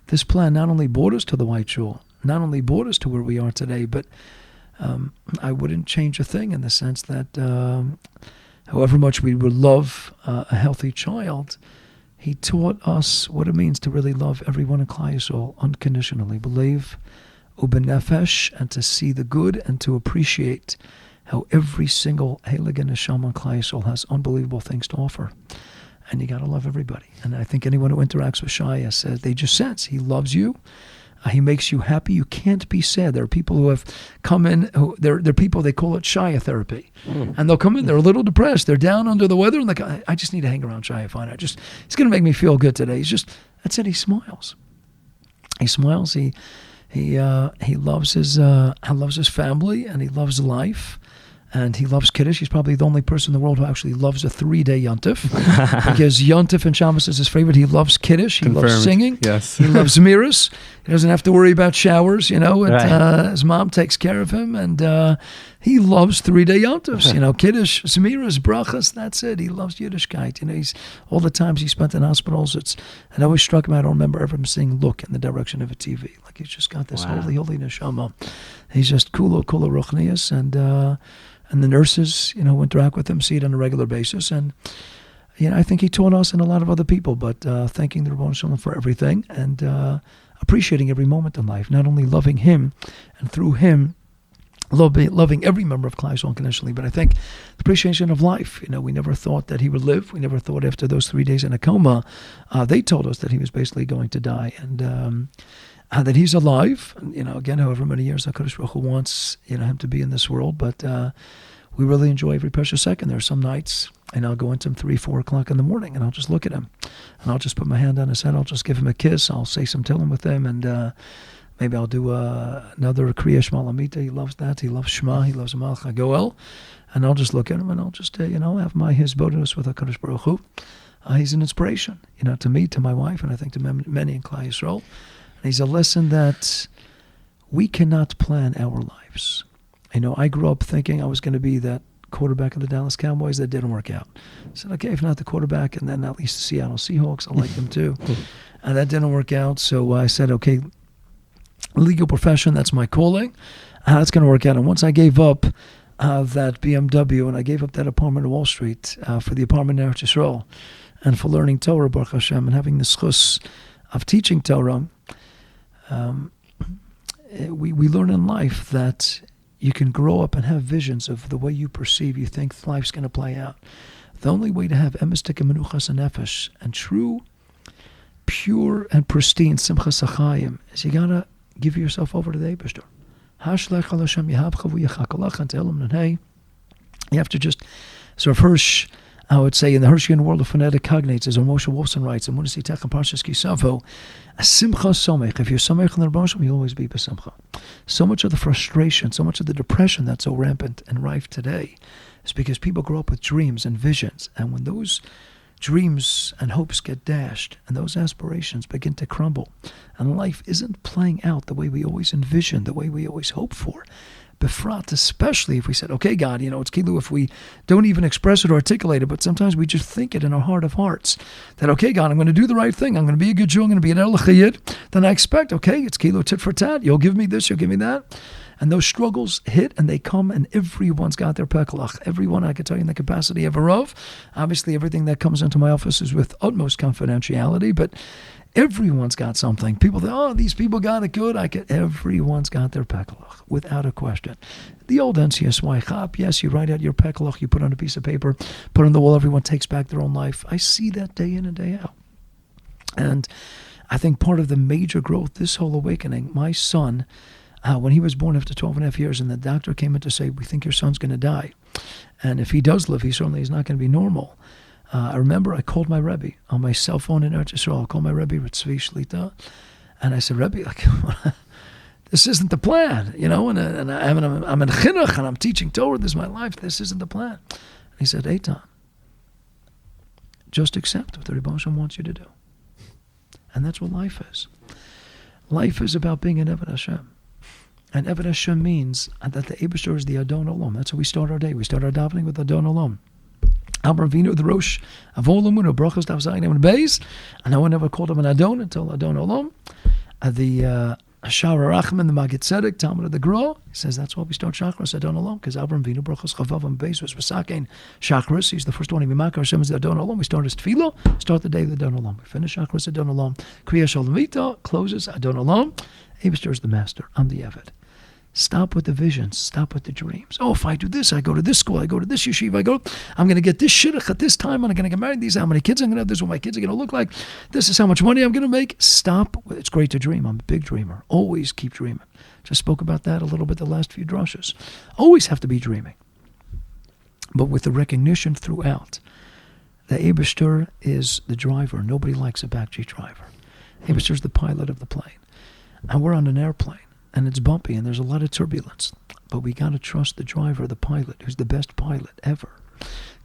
This plan not only brought us to the White Shul, not only brought us to where we are today, but I wouldn't change a thing, in the sense that however much we would love a healthy child, he taught us what it means to really love everyone in Klal Yisrael unconditionally, believe ubenefesh, and to see the good and to appreciate how every single Heilige Neshama in Klal Yisrael has unbelievable things to offer. And you got to love everybody. And I think anyone who interacts with Shaya says, they just sense he loves you. He makes you happy. You can't be sad. There are people who have come in, they're people, they call it Shaya therapy. And they'll come in, they're a little depressed. They're down under the weather, and I just need to hang around Shaya Feiner. It's going to make me feel good today. That's it. He smiles. He smiles. He loves his family, and he loves life. And he loves Kiddush. He's probably the only person in the world who actually loves a 3-day Yontif. Because Yontif and Shabbos is his favorite. He loves Kiddush. He loves singing. Yes. He loves miras. He doesn't have to worry about showers, And, Right. his mom takes care of him. And he loves 3-day Yontifs. Kiddush, miras, brachas, that's it. He loves Yiddishkeit. He's all the times he spent in hospitals. It always struck me. I don't remember ever him saying, look in the direction of a TV. Like, he's just got this holy neshama. He's just kula ruchnius. And the nurses, who interact with him, see it on a regular basis. And, I think he taught us and a lot of other people, but thanking the Ribono Shalom for everything, and appreciating every moment in life, not only loving him, and through him, loving every member of Klal Yisrael unconditionally, but I think the appreciation of life. We never thought that he would live. We never thought after those 3 days in a coma, they told us that he was basically going to die. And that he's alive, and, again, however many years HaKadosh Baruch Hu wants, him to be in this world, but we really enjoy every precious second. There are some nights, and I'll go into him 3-4 o'clock in the morning, and I'll just look at him, and I'll just put my hand on his head, I'll just give him a kiss, I'll say some Tehillim with him, and maybe I'll do another Kriya Shema Lamita. He loves that. He loves Shema. He loves Malach HaGoel, and I'll just look at him, and I'll just, have my hisbodedus with HaKadosh Baruch Hu. He's an inspiration, to me, to my wife, and I think to many in Klal Yisrael. He's a lesson that we cannot plan our lives. I grew up thinking I was going to be that quarterback of the Dallas Cowboys. That didn't work out. I said, okay, if not the quarterback, and then at least the Seattle Seahawks, I like them too. And that didn't work out. So I said, okay, legal profession, that's my calling. That's going to work out. And once I gave up that BMW, and I gave up that apartment on Wall Street for the apartment in Eretz Yisrael, and for learning Torah, Baruch Hashem, and having the schus of teaching Torah, we learn in life that you can grow up and have visions of the way you perceive, you think life's going to play out. The only way to have emes tika menuchas nefesh and true, pure and pristine simchas achayim is you gotta give yourself over to the Eibishter. Hashlech al Hashem yehavcha v'yechakalach and te'elam nanhei. You have to just, so Hirsch, I would say, in the Hirschian world of phonetic cognates, as Moshe Wolfson writes, and Munisi Tech and Parshas Kisavo, a simcha somech. If you're somech on the Rebbe Shalom, you'll always be b'simcha. So much of the frustration, so much of the depression that's so rampant and rife today is because people grow up with dreams and visions, and when those dreams and hopes get dashed, and those aspirations begin to crumble, and life isn't playing out the way we always envisioned, the way we always hoped for, Befrat, especially if we said, okay, God, it's kilu if we don't even express it or articulate it, but sometimes we just think it in our heart of hearts, that, okay, God, I'm going to do the right thing. I'm going to be a good Jew. I'm going to be an Elachayid. Then I expect, okay, it's kilu tit for tat. You'll give me this, you'll give me that. And those struggles hit and they come, and everyone's got their pekalach. Everyone, I can tell you in the capacity of a Rav. Obviously, everything that comes into my office is with utmost confidentiality, but everyone's got something. People think, these people got it good. Everyone's got their pekalach, without a question. The old NCSY chap, yes, you write out your pekalach, you put on a piece of paper, put on the wall, everyone takes back their own life. I see that day in and day out. And I think part of the major growth, this whole awakening, my son, when he was born after 12 and a half years, and the doctor came in to say, we think your son's going to die. And if he does live, he certainly is not going to be normal. I remember I called my Rebbe on my cell phone in Eretz Yisrael. I called my Rebbe, Ritzvi Shlita, and I said, Rebbe, this isn't the plan, and I'm in chinuch, and I'm teaching Torah, this is my life, this isn't the plan. And he said, Eitan, just accept what the Rebbe wants you to do. And that's what life is. Life is about being an Eved Hashem. And Eved Hashem means that the Eibishter is the Adon Olam. That's how we start our day. We start our davening with Adon Olam. Abraham Avinu, the Rosh of all Emunah, Brachos Daf Zayin and Beis, and no one ever called him an Adon until Adon Olam. The Shara Rachman, the Magid Tzedek, Talmud of the Gra, he says that's why we start Shachris Adon Olam, because Abraham Avinu, Brachos Chavav and Beis was Vasakein Shachris. He's the first one. Mimakar Hashem is the Adon Olam. We start his Tefillah, start the day with Adon Olam. We finish Shachris Adon Olam. Kriya Shalom Vita closes Adon Olam. Eibishter is the master. I'm the Eved. Stop with the visions. Stop with the dreams. If I do this, I go to this school, I go to this yeshiva, I'm going to get this shidduch at this time, and I'm going to get married. These, how many kids I'm going to have, this is what my kids are going to look like. This is how much money I'm going to make. Stop. It's great to dream. I'm a big dreamer. Always keep dreaming. Just spoke about that a little bit the last few drushes. Always have to be dreaming. But with the recognition throughout, the Eibishter is the driver. Nobody likes a backseat driver. Eibishter is the pilot of the plane. And we're on an airplane. And it's bumpy, and there's a lot of turbulence. But we got to trust the driver, the pilot, who's the best pilot ever.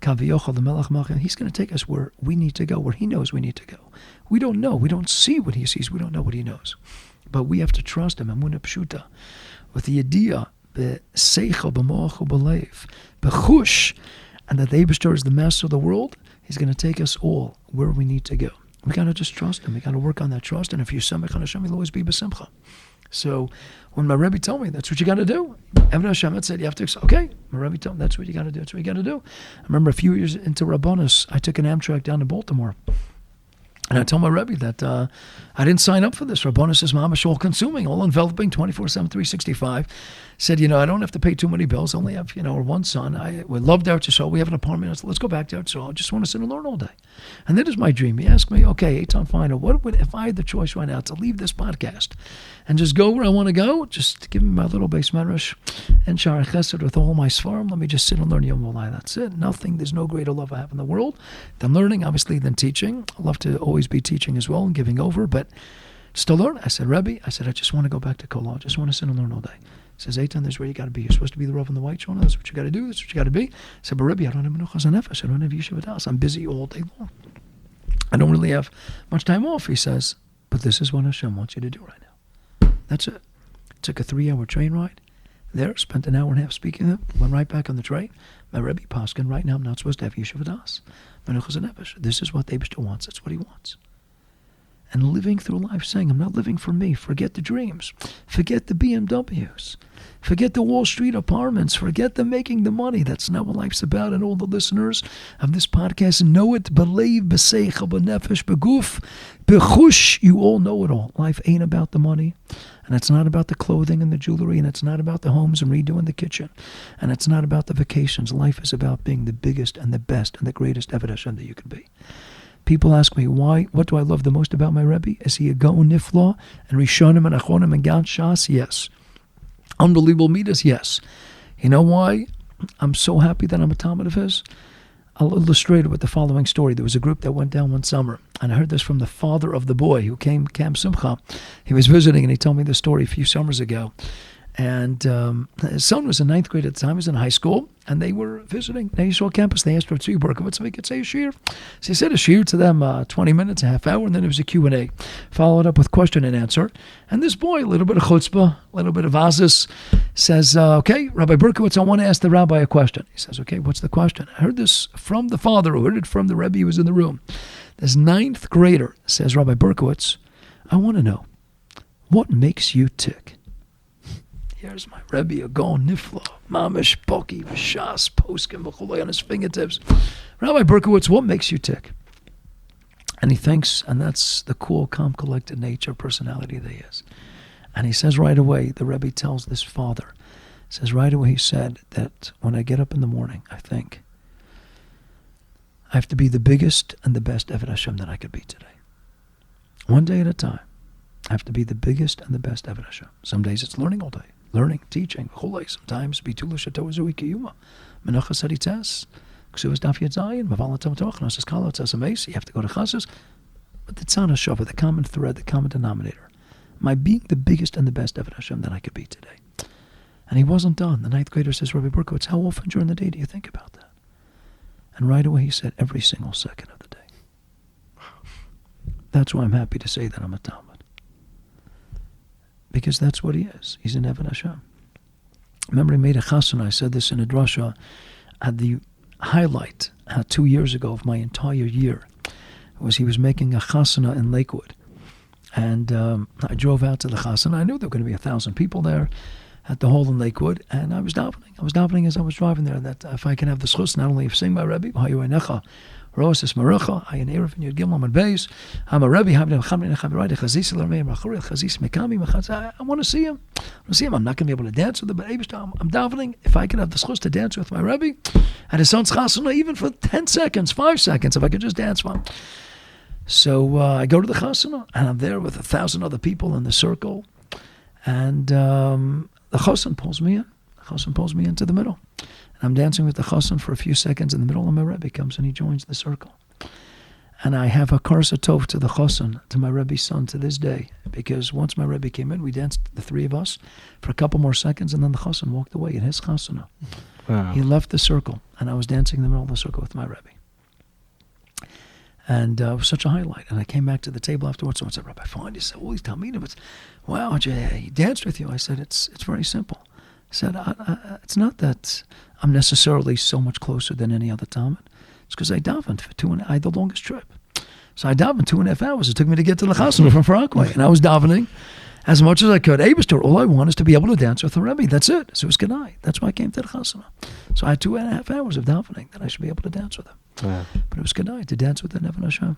Kaviyochel, the Melech Malchim, he's going to take us where we need to go, where he knows we need to go. We don't know. We don't see what he sees. We don't know what he knows. But we have to trust him, Emunah Pshuta, with the idea, Be'seichel, B'moach, B'leiv, B'chush, and that the Eibishter is the master of the world. He's going to take us all where we need to go. We got to just trust him. We got to work on that trust. And if you're Samech on Hashem, you'll always be B'simcha. So when my Rebbe told me that's what you got to do, Eved Hashem had said you have to. Okay, my Rebbe told me that's what you got to do. That's what you got to do. I remember a few years into Rabbanus, I took an Amtrak down to Baltimore, and I told my Rebbe that I didn't sign up for this. Rabbanus is mamash all consuming, all enveloping, 24/7, 365. Said, I don't have to pay too many bills. I only have, one son. I would love to Eretz Yisrael. We have an apartment. I said, let's go back to Eretz Yisrael. I just want to sit and learn all day. And that is my dream. He asked me, okay, Eitan Feiner, what would, if I had the choice right now to leave this podcast and just go where I want to go, just give me my little base medrash and Shara Chesed with all my svarim, let me just sit and learn Yom Olai. That's it. Nothing. There's no greater love I have in the world than learning, obviously, than teaching. I love to always be teaching as well and giving over, but still learn. I said, Rebbe, I just want to go back to Kol. I just want to sit and learn all day. He says, Eitan, this is where you got to be. You're supposed to be the Rav in the White Shul. That's what you got to do. That's what you got to be. I said, but Rebbe, I don't have menuchas nefesh. I don't have yeshiva das. I'm busy all day long. I don't really have much time off. He says, but this is what Hashem wants you to do right now. That's it. Took a 3-hour train ride there, spent an hour and a half speaking to them, went right back on the train. My Rebbe Paskin, right now I'm not supposed to have yeshiva das. Menuchas nefesh. This is what the Eibishter wants. That's what he wants. and living through life saying, I'm not living for me. Forget the dreams. Forget the BMWs. Forget the Wall Street apartments. Forget the making the money. That's not what life's about. And all the listeners of this podcast know it. Believe, b'seichel, b'nefesh, b'guf, b'chush. You all know it all. Life ain't about the money. And it's not about the clothing and the jewelry. And it's not about the homes and redoing the kitchen. And it's not about the vacations. Life is about being the biggest and the best and the greatest Eved Hashem that you can be. People ask me, why? What do I love the most about my Rebbe? Is he a Gaon Nifla and Rishonim and Achronim and Gan Shas? Yes. Unbelievable midas? Yes. You know why I'm so happy that I'm a Talmud of his? I'll illustrate it with the following story. There was a group that went down one summer, and I heard this from the father of the boy who came, Camp Simcha. He was visiting, and he told me the story a few summers ago. And his son was in 9th grade at the time. He was in high school, and they were visiting the Yisrael campus. They asked for Tzvi Berkowitz if he could say a shir. So he said a shir to them, 20 minutes, a half hour, and then there was a Q&A, followed up with question and answer. And this boy, a little bit of chutzpah, a little bit of azus, says, okay, Rabbi Berkowitz, I want to ask the rabbi a question. He says, okay, what's the question? I heard this from the father who heard it from the Rebbe who was in the room. This 9th grader says, Rabbi Berkowitz, I want to know, what makes you tick? Here's my Rebbe, a Gaon Nifla, Mamish, Poki, V'shas, Poskim, V'chulei on his fingertips. Rabbi Berkowitz, what makes you tick? And he thinks, and that's the cool, calm, collected nature, personality that he is. And he says right away, the Rebbe tells this father, says right away, he said that when I get up in the morning, I think, I have to be the biggest and the best Eved Hashem that I could be today. One day at a time. I have to be the biggest and the best Eved Hashem. Some days it's learning all day. Learning, teaching, sometimes bitulu shatoa zui kiyuma, menachas haritzes, ksuvas daf yedzayin, mavala tamatoch, nosas kala tzes ames. You have to go to chassis, but the tzana shava, the common thread, the common denominator, my being the biggest and the best Eved Hashem that I could be today. And he wasn't done. The 9th grader says, Rabbi Berkowitz, how often during the day do you think about that? And right away he said, every single second of the day. That's why I'm happy to say that I'm a Talmud. Because that's what he is. He's an Eved Hashem. Remember, he made a chasana. I said this in a drasha. At the highlight 2 years ago of my entire year was he was making a chasana in Lakewood. And I drove out to the chasana. I knew there were going to be 1,000 people there at the hall in Lakewood. And I was davening. I was davening as I was driving there that if I can have the schus, not only of saying my Rebbe, Rosis Marucha, Ayin Erev, and Yud Gimel and Beis. I'm a Rebbe. I want to see him. I'm not going to be able to dance with him, but I'm davening. If I could have the schus to dance with my Rebbe and his son's chasana, even for 10 seconds, 5 seconds, if I could just dance for him. So I go to the chasana, and I'm there with 1,000 other people in the circle, and the chassan pulls me in. The chassan pulls me into the middle. And I'm dancing with the chassan for a few seconds in the middle, and my Rebbe comes and he joins the circle. And I have a karsa tov to the chassan, to my Rebbe's son to this day, because once my Rebbe came in, we danced, the three of us, for a couple more seconds, and then the chassan walked away in his chasana. Wow. He left the circle, and I was dancing in the middle of the circle with my Rebbe. And it was such a highlight. And I came back to the table afterwards. Someone said, Rabbi Feiner, you said all these talmidim, but wow, he danced with you. I said, it's very simple. I said, it's not that I'm necessarily so much closer than any other Talmud. It's because I davened for I had the longest trip. So I davened 2.5 hours. It took me to get to the chasana from Far Rockaway. And I was davening as much as I could. Abishter, all I want is to be able to dance with the Rebbe. That's it. So it was good night. That's why I came to the chasana. So I had 2.5 hours of davening that I should be able to dance with him. Wow. But it was good night to dance with the Eved Hashem.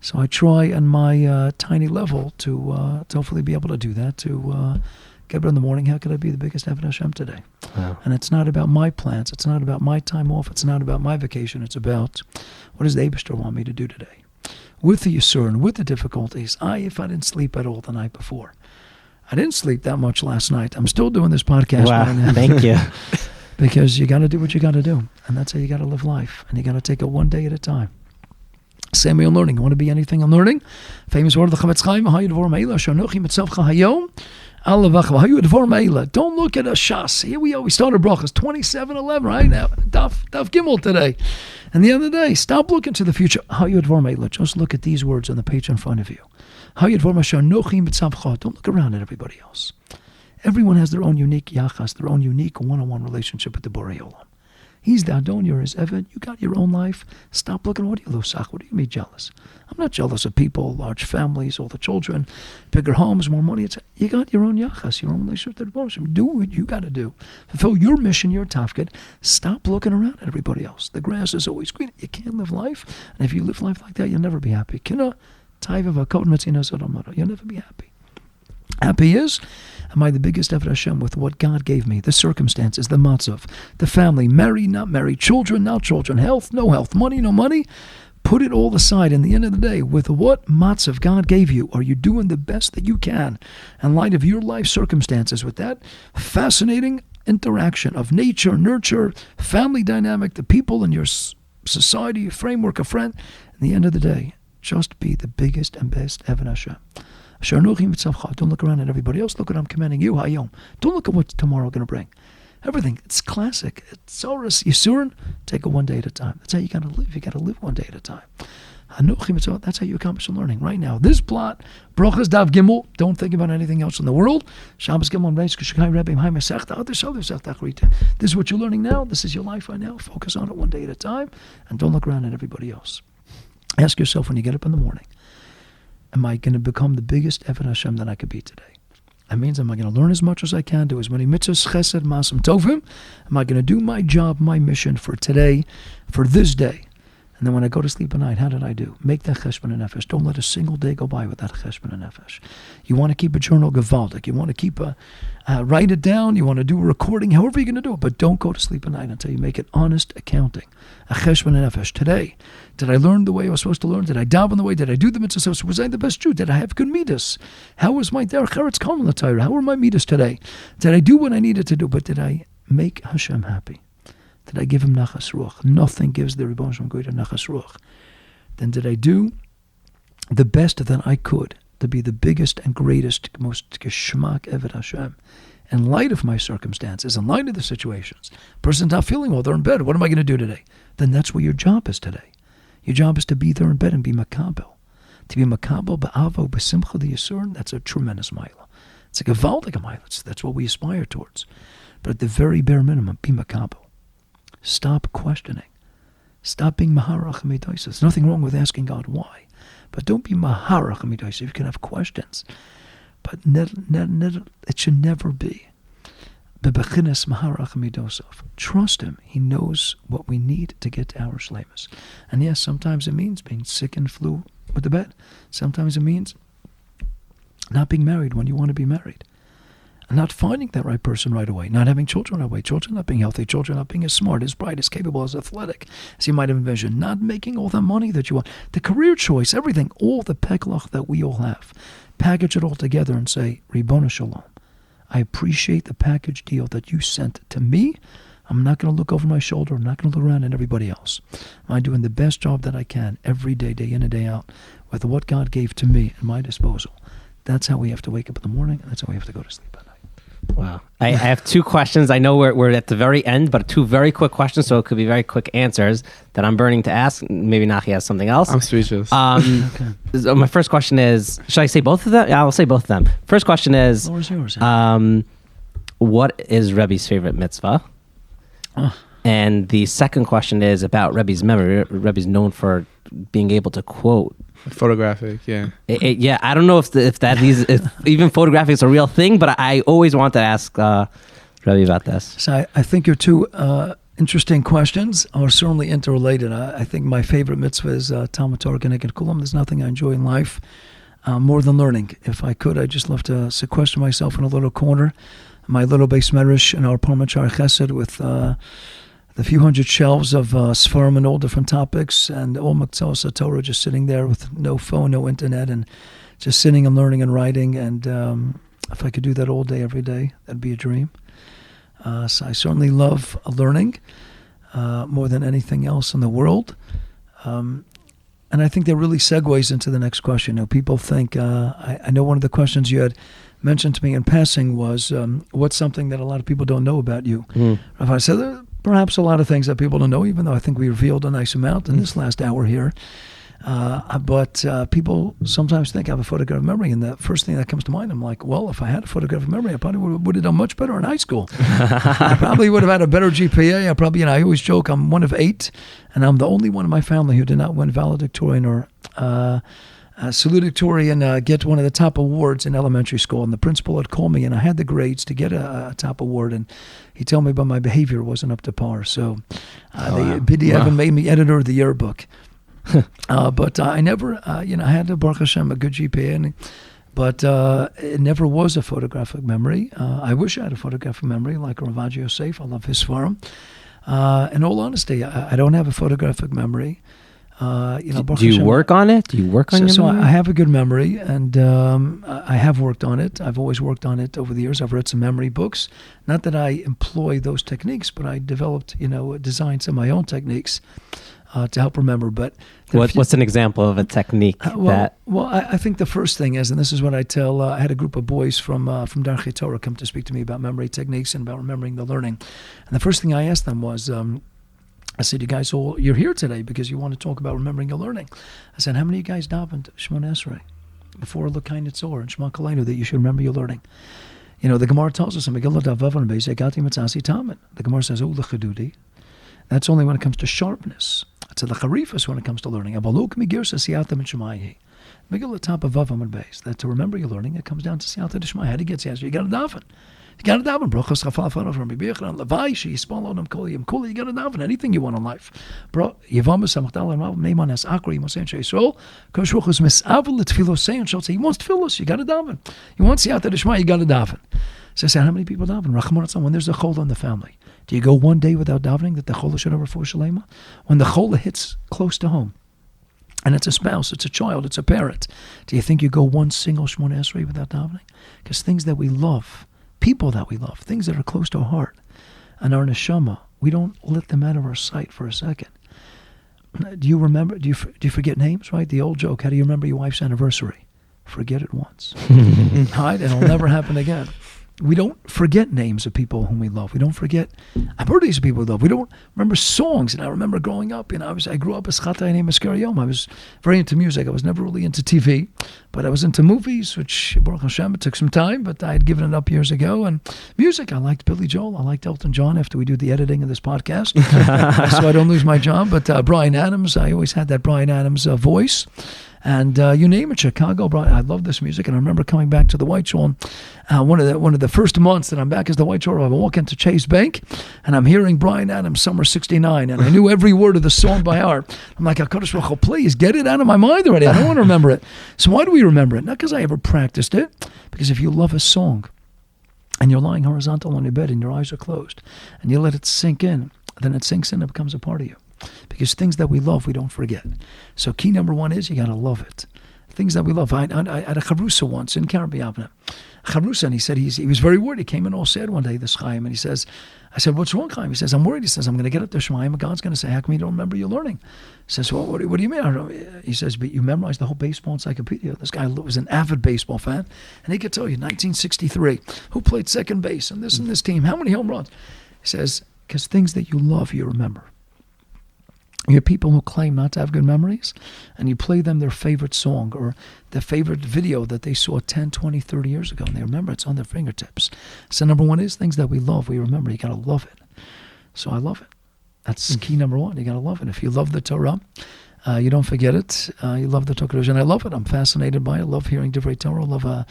So I try on my tiny level to hopefully be able to do that, to get up in the morning, how could I be the biggest Eved Hashem today? Wow. And it's not about my plans. It's not about my time off. It's not about my vacation. It's about what does the Eibishter want me to do today? With the Yisur and with the difficulties, if I didn't sleep at all the night before. I didn't sleep that much last night. I'm still doing this podcast right now. Thank you. Because you got to do what you got to do. And that's how you got to live life. And you got to take it one day at a time. Same way in learning. You want to be anything in learning? Famous word of the Chavetz Chaim, don't look at a shas. Here we are. We started brachas 27:11 right now. Daf Gimel today. And the other day, stop looking to the future. Just look at these words on the page in front of you. Don't look around at everybody else. Everyone has their own unique yachas, their own unique one-on-one relationship with the Borei Olam. He's the Adon, you're his Eved. You got your own life. Stop looking. What do you lose? What do you mean jealous? I'm not jealous of people, large families, all the children, bigger homes, more money. You got your own yachas, your own relationship to the Boshim. Do what you got to do. Fulfill your mission, your tafkid. Stop looking around at everybody else. The grass is always green. You can't live life. And if you live life like that, you'll never be happy. You'll never be happy. Happy is, am I the biggest Eved Hashem with what God gave me, the circumstances, the matzav, the family, married, not married, children, not children, health, no health, money, no money. Put it all aside. In the end of the day, with what matzav God gave you, are you doing the best that you can in light of your life circumstances with that fascinating interaction of nature, nurture, family dynamic, the people in your society, framework, a friend? In the end of the day, just be the biggest and best Eved Hashem. Don't look around at everybody else. Look what I'm commanding you, Hayom. Don't look at what tomorrow going to bring. Everything. It's classic. It's Soros Yisurin. Take it one day at a time. That's how you got to live. You got to live one day at a time. That's how you accomplish learning. Right now, this plot, Brochas Dav Gimel. Don't think about anything else in the world. Shabbos Gimel Reis K'Shekai Rebbeim Hai Mesechta Other Sechta Achrita. This is what you're learning now. This is your life right now. Focus on it one day at a time, and don't look around at everybody else. Ask yourself when you get up in the morning, am I going to become the biggest Eved Hashem that I could be today? That means, am I going to learn as much as I can, do as many mitzvahs, chesed, masim, tovim? Am I going to do my job, my mission for today, for this day? And then when I go to sleep at night, how did I do? Make that cheshbon nefesh. Don't let a single day go by without a cheshbon nefesh. You want to keep a journal gevaldik. You want to keep write it down. You want to do a recording, however you're going to do it. But don't go to sleep at night until you make it honest accounting. A cheshbon nefesh. Today, did I learn the way I was supposed to learn? Did I daven the way? Did I do the mitzvahs? Was I the best Jew? Did I have good midas? How was my derech eretz kol l'Torah? How were my midas today? Did I do what I needed to do? But did I make Hashem happy? Did I give him nachas ruach? Nothing gives the Rebbeinu Shalom greater nachas ruach. Then did I do the best that I could to be the biggest and greatest, most geschmack Eved Hashem in light of my circumstances, in light of the situations? Person's not feeling well, they're in bed. What am I going to do today? Then that's what your job is today. Your job is to be there in bed and be makabel. To be makabel, ba'avo, b'simcha, the yisurin, that's a tremendous mila. It's a gevaldik mila. That's what we aspire towards. But at the very bare minimum, be makabel. Stop questioning. Stop being maharach midaisa. There's nothing wrong with asking God why. But don't be maharach midaisa. You can have questions. But it should never be. Bebechinas maharach midosov. Trust him. He knows what we need to get to our shleimus. And yes, sometimes it means being sick and flu with the bed. Sometimes it means not being married when you want to be married. Not finding that right person right away, not having children right away, children not being healthy, children not being as smart, as bright, as capable, as athletic as you might have envisioned, not making all the money that you want, the career choice, everything, all the peklach that we all have. Package it all together and say, Ribono Shalom, I appreciate the package deal that you sent to me. I'm not going to look over my shoulder. I'm not going to look around at everybody else. I'm doing the best job that I can every day, day in and day out, with what God gave to me at my disposal. That's how we have to wake up in the morning, and that's how we have to go to sleep at night. Wow. I have two questions. I know we're at the very end, but two very quick questions, so it could be very quick answers that I'm burning to ask. Maybe Nachi has something else. I'm speechless. Okay. So my first question is, should I say both of them? Yeah, I'll say both of them. First question is, yours. What is Rebbe's favorite mitzvah? And the second question is about Rebbe's memory. Rebbe's known for being able to quote. Photographic, yeah. Yeah, I don't know if even photographic is a real thing, but I always want to ask Rebbe about this. So I think your two interesting questions are certainly interrelated. I think my favorite mitzvah is Talmud Torah Keneged Kulam. There's nothing I enjoy in life more than learning. If I could, I'd just love to sequester myself in a little corner, my little base medrash in our Parmachar Chesed with the few hundred shelves of Sfarim and all different topics, and all Maktzos Torah, just sitting there with no phone, no internet, and just sitting and learning and writing. And if I could do that all day, every day, that'd be a dream. So I certainly love learning more than anything else in the world. And I think that really segues into the next question. You know, people think, I know one of the questions you had mentioned to me in passing was, what's something that a lot of people don't know about you? Rabbi said, perhaps a lot of things that people don't know, even though I think we revealed a nice amount in this last hour here. But people sometimes think I have a photographic memory, and the first thing that comes to mind, I'm like, well, if I had a photographic memory, I probably would have done much better in high school. I probably would have had a better GPA. I probably, I always joke, I'm one of 8, and I'm the only one in my family who did not win valedictorian or salutatorian, get one of the top awards in elementary school. And the principal had called me, and I had the grades to get a top award, and he told me about my behavior wasn't up to par. So they even made me editor of the yearbook. But I never, I had, Baruch Hashem, a good GPA, but it never was a photographic memory. I wish I had a photographic memory like Ravaji Yosef. I love his forum. In all honesty, I don't have a photographic memory. Do you work on it? Do you work on your memory? I have a good memory, and I have worked on it. I've always worked on it over the years. I've read some memory books. Not that I employ those techniques, but I developed, designed some of my own techniques to help remember. But what's an example of a technique that? Well, I think the first thing is, and this is what I tell. I had a group of boys from Darchei Torah come to speak to me about memory techniques and about remembering the learning. And the first thing I asked them was, I said, you guys all, you're here today because you want to talk about remembering your learning. I said, how many of you guys davened Shemona Esrei before L'Kai Nitzor and Shema Kaleinu that you should remember your learning? The Gemara tells us in Megillah Davav and Beis Egati Matzasi Tamen. The Gemara says, L'Chadudi. That's only when it comes to sharpness. It's a L'Charifus when it comes to learning. Avaluk Migirsa Siyata Min Shemayi. Megillah Top of Vav and Beis. That to remember your learning, it comes down to Siyata D'Shmai. How do you get Siyata? You got to daven. You got to daven. Brachos chafal from Bibichran Levai sheyispal odam kol yom kol. You got to daven anything you want in life. Bro, Yevamus Samachtal and Rav Neiman as Akri Mosein Sheisol. Kosh Ruchos Misavel L'Tfilos Sein Shol. He wants Tfilos. You got to daven. He wants Siyata D'Shmai. You got to daven. So I said, how many people daven? Rachman Atzon. When there's a chola in the family, do you go one day without davening that the chola should have for shalema? When the chola hits close to home, and it's a spouse, it's a child, it's a parent, do you think you go one single Shemona Esrei without davening? Because things that we love, people that we love, things that are close to our heart and our neshama, we don't let them out of our sight for a second. Do you remember? Do you forget names? Right? The old joke: how do you remember your wife's anniversary? Forget it once, right? And it'll never happen again. We don't forget names of people whom we love. We don't forget birthdays of people we love. We don't remember songs. And I remember growing up, I grew up as Chatai named Yom. I was very into music. I was never really into TV, but I was into movies, which, Baruch Hashem, it took some time, but I had given it up years ago. And music, I liked Billy Joel. I liked Elton John after we do the editing of this podcast, so I don't lose my job. But Bryan Adams, I always had that Bryan Adams voice. And you name it, Chicago. I love this music, and I remember coming back to the White Shul. One of the first months that I'm back as the White Shul, I walk into Chase Bank, and I'm hearing Bryan Adams' Summer '69, and I knew every word of the song by heart. I'm like, HaKadosh Baruch Hu, please get it out of my mind already. I don't want to remember it. So why do we remember it? Not because I ever practiced it, because if you love a song, and you're lying horizontal on your bed, and your eyes are closed, and you let it sink in, then it sinks in and becomes a part of you. Because things that we love, we don't forget. So key number one is you got to love it. Things that we love. I had a chavrusa once in Karabiyavna. Chavrusa, and he said he was very worried. He came in all sad one day, this Chaim, and he says, I said, what's wrong, Chaim? He says, I'm worried. He says, I'm going to get up to Shemaim, and God's going to say, how come you don't remember your learning? He says, well, what do you mean? I don't know. He says, but you memorized the whole baseball encyclopedia. This guy was an avid baseball fan, and he could tell you, 1963, who played second base, and this team, how many home runs? He says, because things that you love, you remember. You have people who claim not to have good memories, and you play them their favorite song or their favorite video that they saw 10, 20, 30 years ago, and they remember it's on their fingertips. So number one is things that we love, we remember. You got to love it. So I love it. That's key number one. You got to love it. If you love the Torah, you don't forget it. You love the Torah, and I love it. I'm fascinated by it. I love hearing Divrei Torah. I love I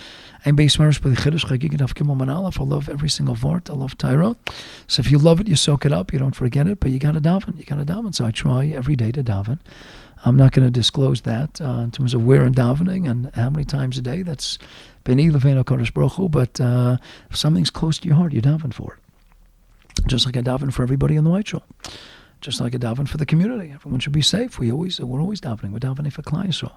love every single vart. I love Torah. So if you love it, you soak it up. You don't forget it, but you got to daven. You got to daven. So I try every day to daven. I'm not going to disclose that in terms of where in davening and how many times a day. That's B'nai Leveinu Kodesh Baruch Hu. But if something's close to your heart, you daven for it. Just like I daven for everybody in the White Shul. Just like a daven for the community. Everyone should be safe. We're always davening. We're davening for Klal Yisrael.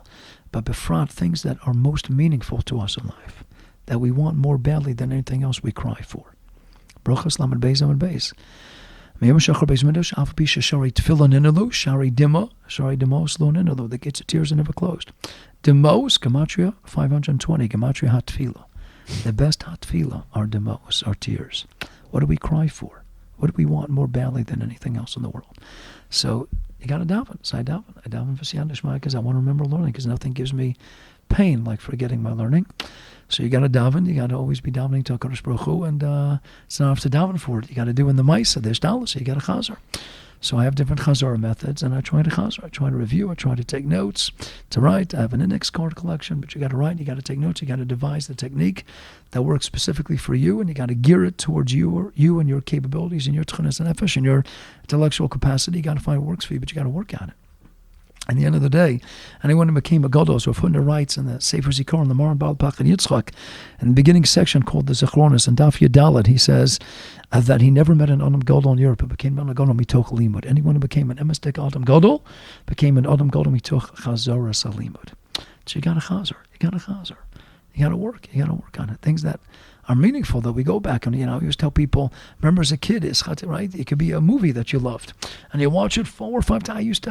But befrat, things that are most meaningful to us in life, that we want more badly than anything else, we cry for. Brachas lamed beis amud beis. Meyom shachar beis midrash af pi shari tefillah ninalu shari demos lo ninalu. The gates of tears are never closed. Demos gematria 520 gematria hat tefillah. The best hat tefillah are demos, are tears. What do we cry for? What do we want more badly than anything else in the world? So You got to daven. So I daven for siyata d'shmaya because I want to remember learning, because nothing gives me pain like forgetting my learning. So you got to daven. You got to always be davening to HaKadosh Baruch Hu, and it's not enough to daven for it. You got to do in the Maisa. There's dalas. So you got to chazer. So I have different chazor methods, and I try to chazer. I try to review. I try to take notes, to write. I have an index card collection, but you got to write. You got to take notes. You got to devise the technique that works specifically for you, and you got to gear it towards you and your capabilities and your tchunas and nefesh and your intellectual capacity. You got to find what works for you, but you got to work at it. At the end of the day, anyone who became a gadol, so Funder writes in the Sefer Zikaron, the Maran Baal Pach and Yitzchak, in the beginning section called the Zechronis, and Daf Yadalet, he says that he never met an Adam Gadol in Europe who became an Adam Gadol mitoch limud. Anyone who became an emistic Adam Gadol became an Adam Gadol mitoch chazara salimud. So you got to chazer, you got to chazer, you got to work on it. Things that are meaningful that we go back and, I always tell people, remember as a kid, right? It could be a movie that you loved and you watch it 4 or 5 times.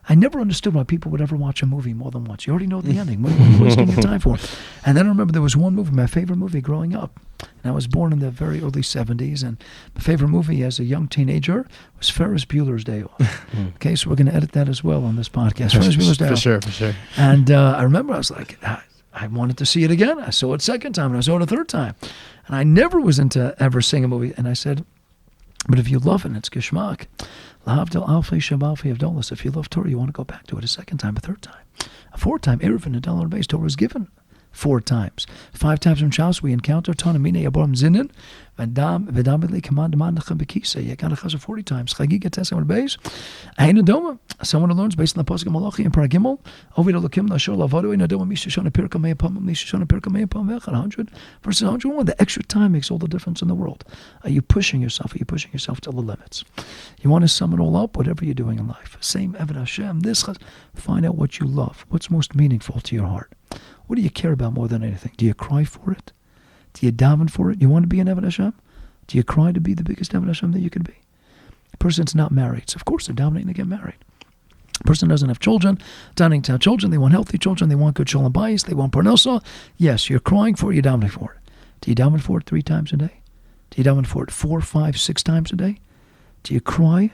I never understood why people would ever watch a movie more than once. You already know the ending. What are you wasting your time for? And then I remember there was one movie, my favorite movie growing up. And I was born in the very early 70s, and my favorite movie as a young teenager was Ferris Bueller's Day Off. Okay, so we're going to edit that as well on this podcast. Ferris Bueller's Day Off. For sure. And I remember I was like, I wanted to see it again. I saw it second time, and I saw it a third time. And I never was into ever seeing a movie. And I said, but if you love it, and it's geschmack. If you love Torah, you want to go back to it a second time, a third time, a fourth time. Erev and Adal base Torah is given 4 times. 5 times in Shabbos we encounter Tanamine Yaborim Zinin, Vedamidli Command Mandachem Bekisa. You got to chazer 40 times. Chagiga Tesam Beis. Ain Adoma. Someone who learns based on the Pasuk Malachi and Paragimel. Ovid Elokim Nashor Lavado in Adoma Mishashana Pirka Meipam Mishashana Pirka Meipam Vechad 100 versus 101. The extra time makes all the difference in the world. Are you pushing yourself? Are you pushing yourself to the limits? You want to sum it all up, whatever you're doing in life. Same Eved Hashem. This find out what you love. What's most meaningful to your heart. What do you care about more than anything? Do you cry for it? Do you daven for it? You want to be an Eved Hashem? Do you cry to be the biggest Eved Hashem that you could be? A person's not married, so of course they're davening to get married. A person doesn't have children, davening to have children. They want healthy children. They want good shalom bayis. They want parnasa. Yes, you're crying for it. You're davening for it. Do you daven for it 3 times a day? Do you daven for it 4, 5, 6 times a day? Do you cry?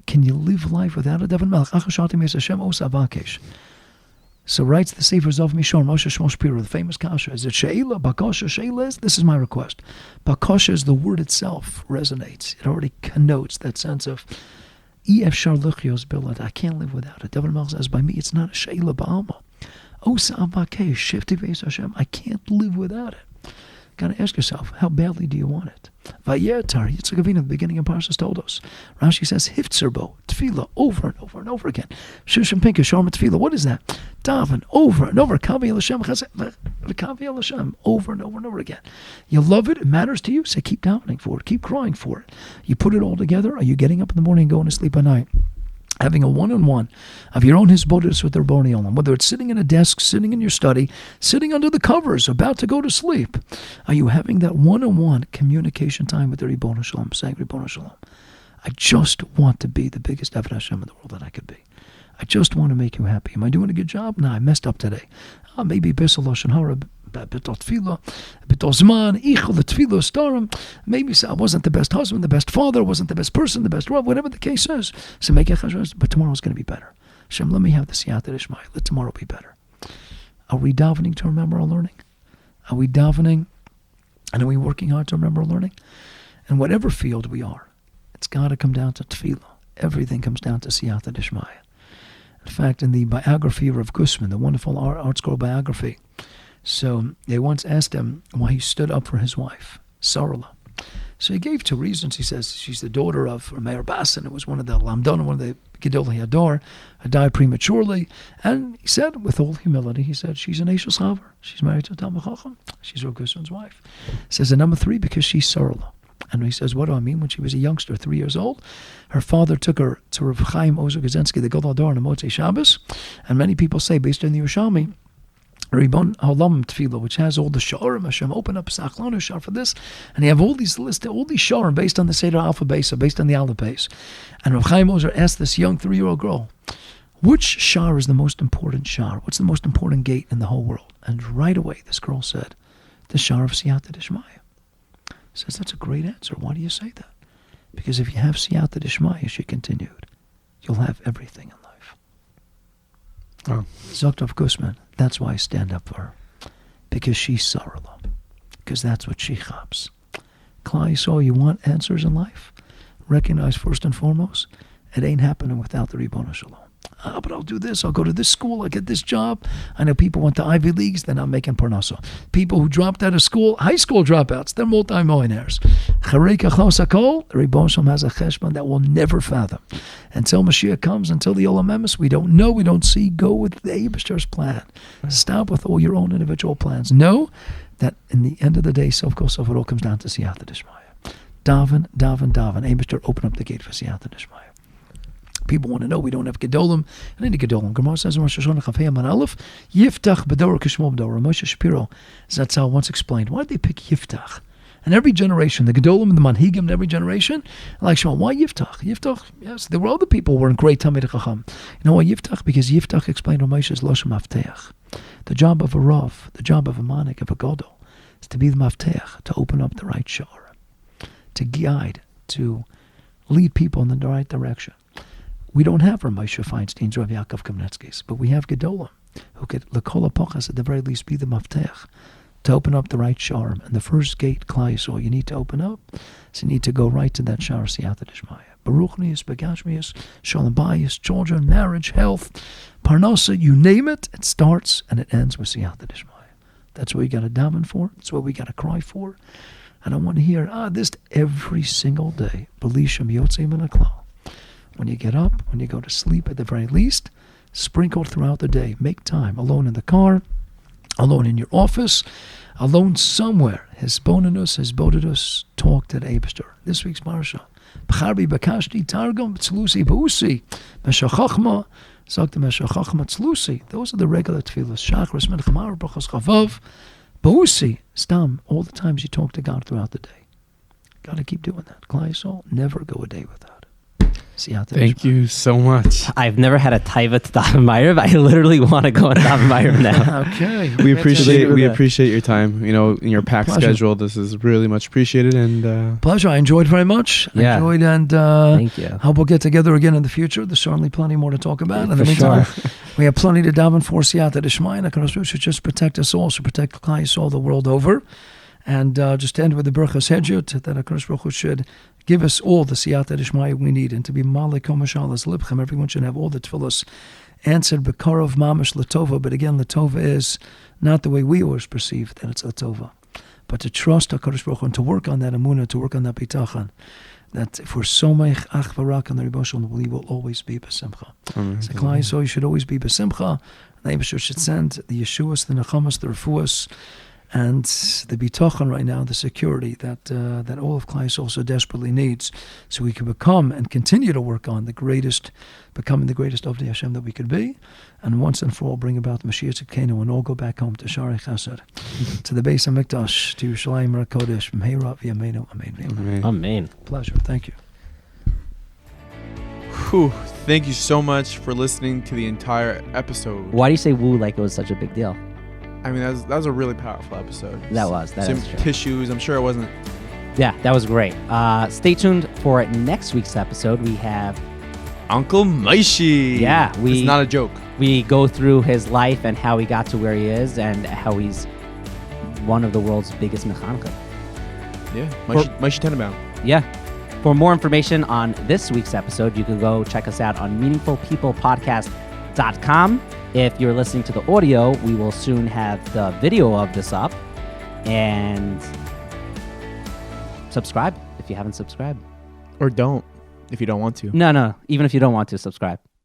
Can you live life without a daven? So writes the Sefer Zav Mishor, Moshe Shmo Shapiro, the famous kasha. Is it Sheila? Bakasha? Sheila is? This is my request. Bakasha is the word itself resonates. It already connotes that sense of Ef Shar Luchios Bilad. I can't live without it. David Melch says, by me, it's not a Sheila Ba'alma. Osa Avakesh, Shifti Veis Hashem. I can't live without it. Got to ask yourself, how badly do you want it? Vayetar, Yitzchak Avinu, the beginning of Parshas told us. Rashi says, Hiftzerbo, Tefillah, over and over and over again. Shushan Pinka, Sharma Tefillah, what is that? Daven, over and over. Kavi El Hashem, Kavi El Hashem, over and over and over again. You love it, it matters to you, say keep davening for it, keep crying for it. You put it all together, are you getting up in the morning and going to sleep at night? Having a one-on-one of your own hisbodedus with the Ribono Olam, whether it's sitting in a desk, sitting in your study, sitting under the covers, about to go to sleep. Are you having that one-on-one communication time with the Ribono Shalom, saying, Ribono Shalom, I just want to be the biggest Eved Hashem in the world that I could be. I just want to make you happy. Am I doing a good job? No, I messed up today. Maybe B'Sel Lashon Hara, B'Tol Tefillah, B'Tol Zman, Ichol Tefillah Starim. Maybe I wasn't the best husband, the best father, wasn't the best person, the best Rav, whatever the case is. So make it, but tomorrow's going to be better. Hashem, let me have the Siyata D'Shmaya. Let tomorrow be better. Are we davening to remember our learning? Are we davening and are we working hard to remember our learning? In whatever field we are, it's got to come down to Tefillah. Everything comes down to Siyata D'Shmaya. In fact, in the biography of Rav Gusman, the wonderful art scroll biography, so they once asked him why he stood up for his wife, Sarala. So he gave 2 reasons. He says she's the daughter of Meir Bassin. It was one of the Lamdon, one of the Gedolei Hador, had died prematurely. And he said, with all humility, he said, she's an Eishel Chaver. She's married to a Talmid Chacham. She's Rav Gusman's wife. He says, and number 3, because she's Sarala. And he says, what do I mean? When she was a youngster, 3 years old, her father took her to Rav Chaim Ozer Gazensky, the Gadol Hador, on a Motzei Shabbos. And many people say, based on the Yerushalmi, Ribon Halam Tefillah, which has all the Sharim, Hashem open up Sachlanu Shar for this, and you have all these lists, all these Sharim based on the Seder Alpha base, or based on the Aleph base. And Rav Chaim Ozer asked this young 3-year-old girl, which Shar is the most important Shar? What's the most important gate in the whole world? And right away, this girl said, the Shar of Siyata D'Shmaya. Says, that's a great answer. Why do you say that? Because if you have Siyata D'Shmaya, she continued, you'll have everything in life. Oh. Zoktav Gusman, that's why I stand up for her. Because she's Sarala. Because that's what she chaps. Klal Yisrael, you want answers in life? Recognize first and foremost, it ain't happening without the Ribono Shalom. But I'll do this. I'll go to this school. I'll get this job. I know people went to Ivy Leagues. They're not making parnasa. People who dropped out of school, high school dropouts, they're multi-millionaires. Charei kachos hakol, the Ribono Shalom has a cheshbon that we'll never fathom. Until Mashiach comes, until the Olam Emes, we don't know, we don't see. Go with the Eibishter's plan. Stop with all your own individual plans. Know that in the end of the day, self goes, it all comes down to Siyata Dishmaya. Daven, daven, daven. Eibishter, open up the gate for Siyata Dishmaya. People want to know we don't have Gedolim. And any Gedolim. Gemara says in Rosh Hashanah Chaf Hei Amud Aleph, Yiftach B'Dorah Kishmo B'Dorah. Moshe Shapiro Zatzal once explained, why did they pick Yiftach? And every generation, the Gedolim and the Manhigim in every generation, like Shmuel, why Yiftach? Yiftach, yes, there were other people who were in great Talmid Chacham. You know why Yiftach? Because Yiftach explained Moshe's Loshem Mafteach. The job of a Rav, the job of a Manik, of a Godol, is to be the Mafteach, to open up the right shore, to guide, to lead people in the right direction. We don't have Rav Moshe Feinstein's, Rav Yaakov Kamnetsky's, but we have Gedolim who could, L'kol HaPochas, at the very least, be the Mafteach, to open up the right sharm. And the first gate, Klal Yisrael, you need to open up, so you need to go right to that shar, Siyata Dishmaya. Baruchnius, Begashmius, Shalom Bayis, children, marriage, health, Parnasa, you name it, it starts and it ends with Siyata Dishmaya. That's what we got to daven for. That's what we got to cry for. And I want to hear this every single day. Belisham Yotzei Min HaKlal. When you get up, when you go to sleep, at the very least, sprinkle throughout the day. Make time, alone in the car, alone in your office, alone somewhere. His bonus, his bodidus, talk to the Eibishter. This week's Marsha. B'charbi b'kashti targum tzlusi b'usi. Meshachachma, sagte meshachachma tzlusi. Those are the regular tefillas. Shachris, menchamar, brachas chavav, b'usi. Stam, all the times you talk to God throughout the day. Got to keep doing that. Klal Yisrael, never go a day without it. Thank you so much. I've never had a taiva to Daven Ma'ariv. I literally want to go on Daven Ma'ariv now. Okay. We appreciate your time. You know, in your packed schedule, this is really much appreciated. And pleasure. I enjoyed very much. Yeah. I enjoyed, and thank you. Hope we'll get together again in the future. There's certainly plenty more to talk about. In the For meantime, sure. we have plenty to daven for Siyata Dishmaya. And HaKadosh Baruch Hu should just protect us all, should protect Klal Yisrael the world over. And just to end with the Berachas Hedjut, that HaKadosh Baruch Hu should give us all the Siyata Dishmaya we need, and to be Malik Komashalas Libchem. Everyone should have all the tefillos answered Bekarov Mamish Latova. But again, Latova is not the way we always perceive that it's Latova, but to trust HaKadosh Baruch Hu and to work on that Emunah, to work on that Bitachon, that if we're Somech Ach Varak and the Ribono Shalom, we will always be B'Simcha. So Klal Yisrael, you should always be B'Simcha. The Eibishter should send the Yeshuas, the Nechamas, the Refuas, and the bitachon right now, the security that all of Klal Yisrael so desperately needs, so we can become and continue to work on becoming the greatest of the Hashem that we could be, and once and for all bring about the Mashiach Tzidkenu and all go back home to Sharei Chesed, to the Beis HaMikdash, to Yerushalayim HaKodesh, B'meira v'yameinu, amen. Amen. Pleasure. Thank you. Whew. Thank you so much for listening to the entire episode. Why do you say woo like it was such a big deal? I mean, that was a really powerful episode. That Some is true. tissues. I'm sure it wasn't. Yeah, that was great. Stay tuned for next week's episode. We have Uncle Maishi. Yeah, it's not a joke. We go through his life and how he got to where he is and how he's one of the world's biggest mechanchim. Yeah, Maishi Tenenbaum. Yeah. For more information on this week's episode, you can go check us out on meaningfulpeoplepodcast.com. If you're listening to the audio, we will soon have the video of this up. And subscribe if you haven't subscribed. Or don't, if you don't want to. No. Even if you don't want to, subscribe.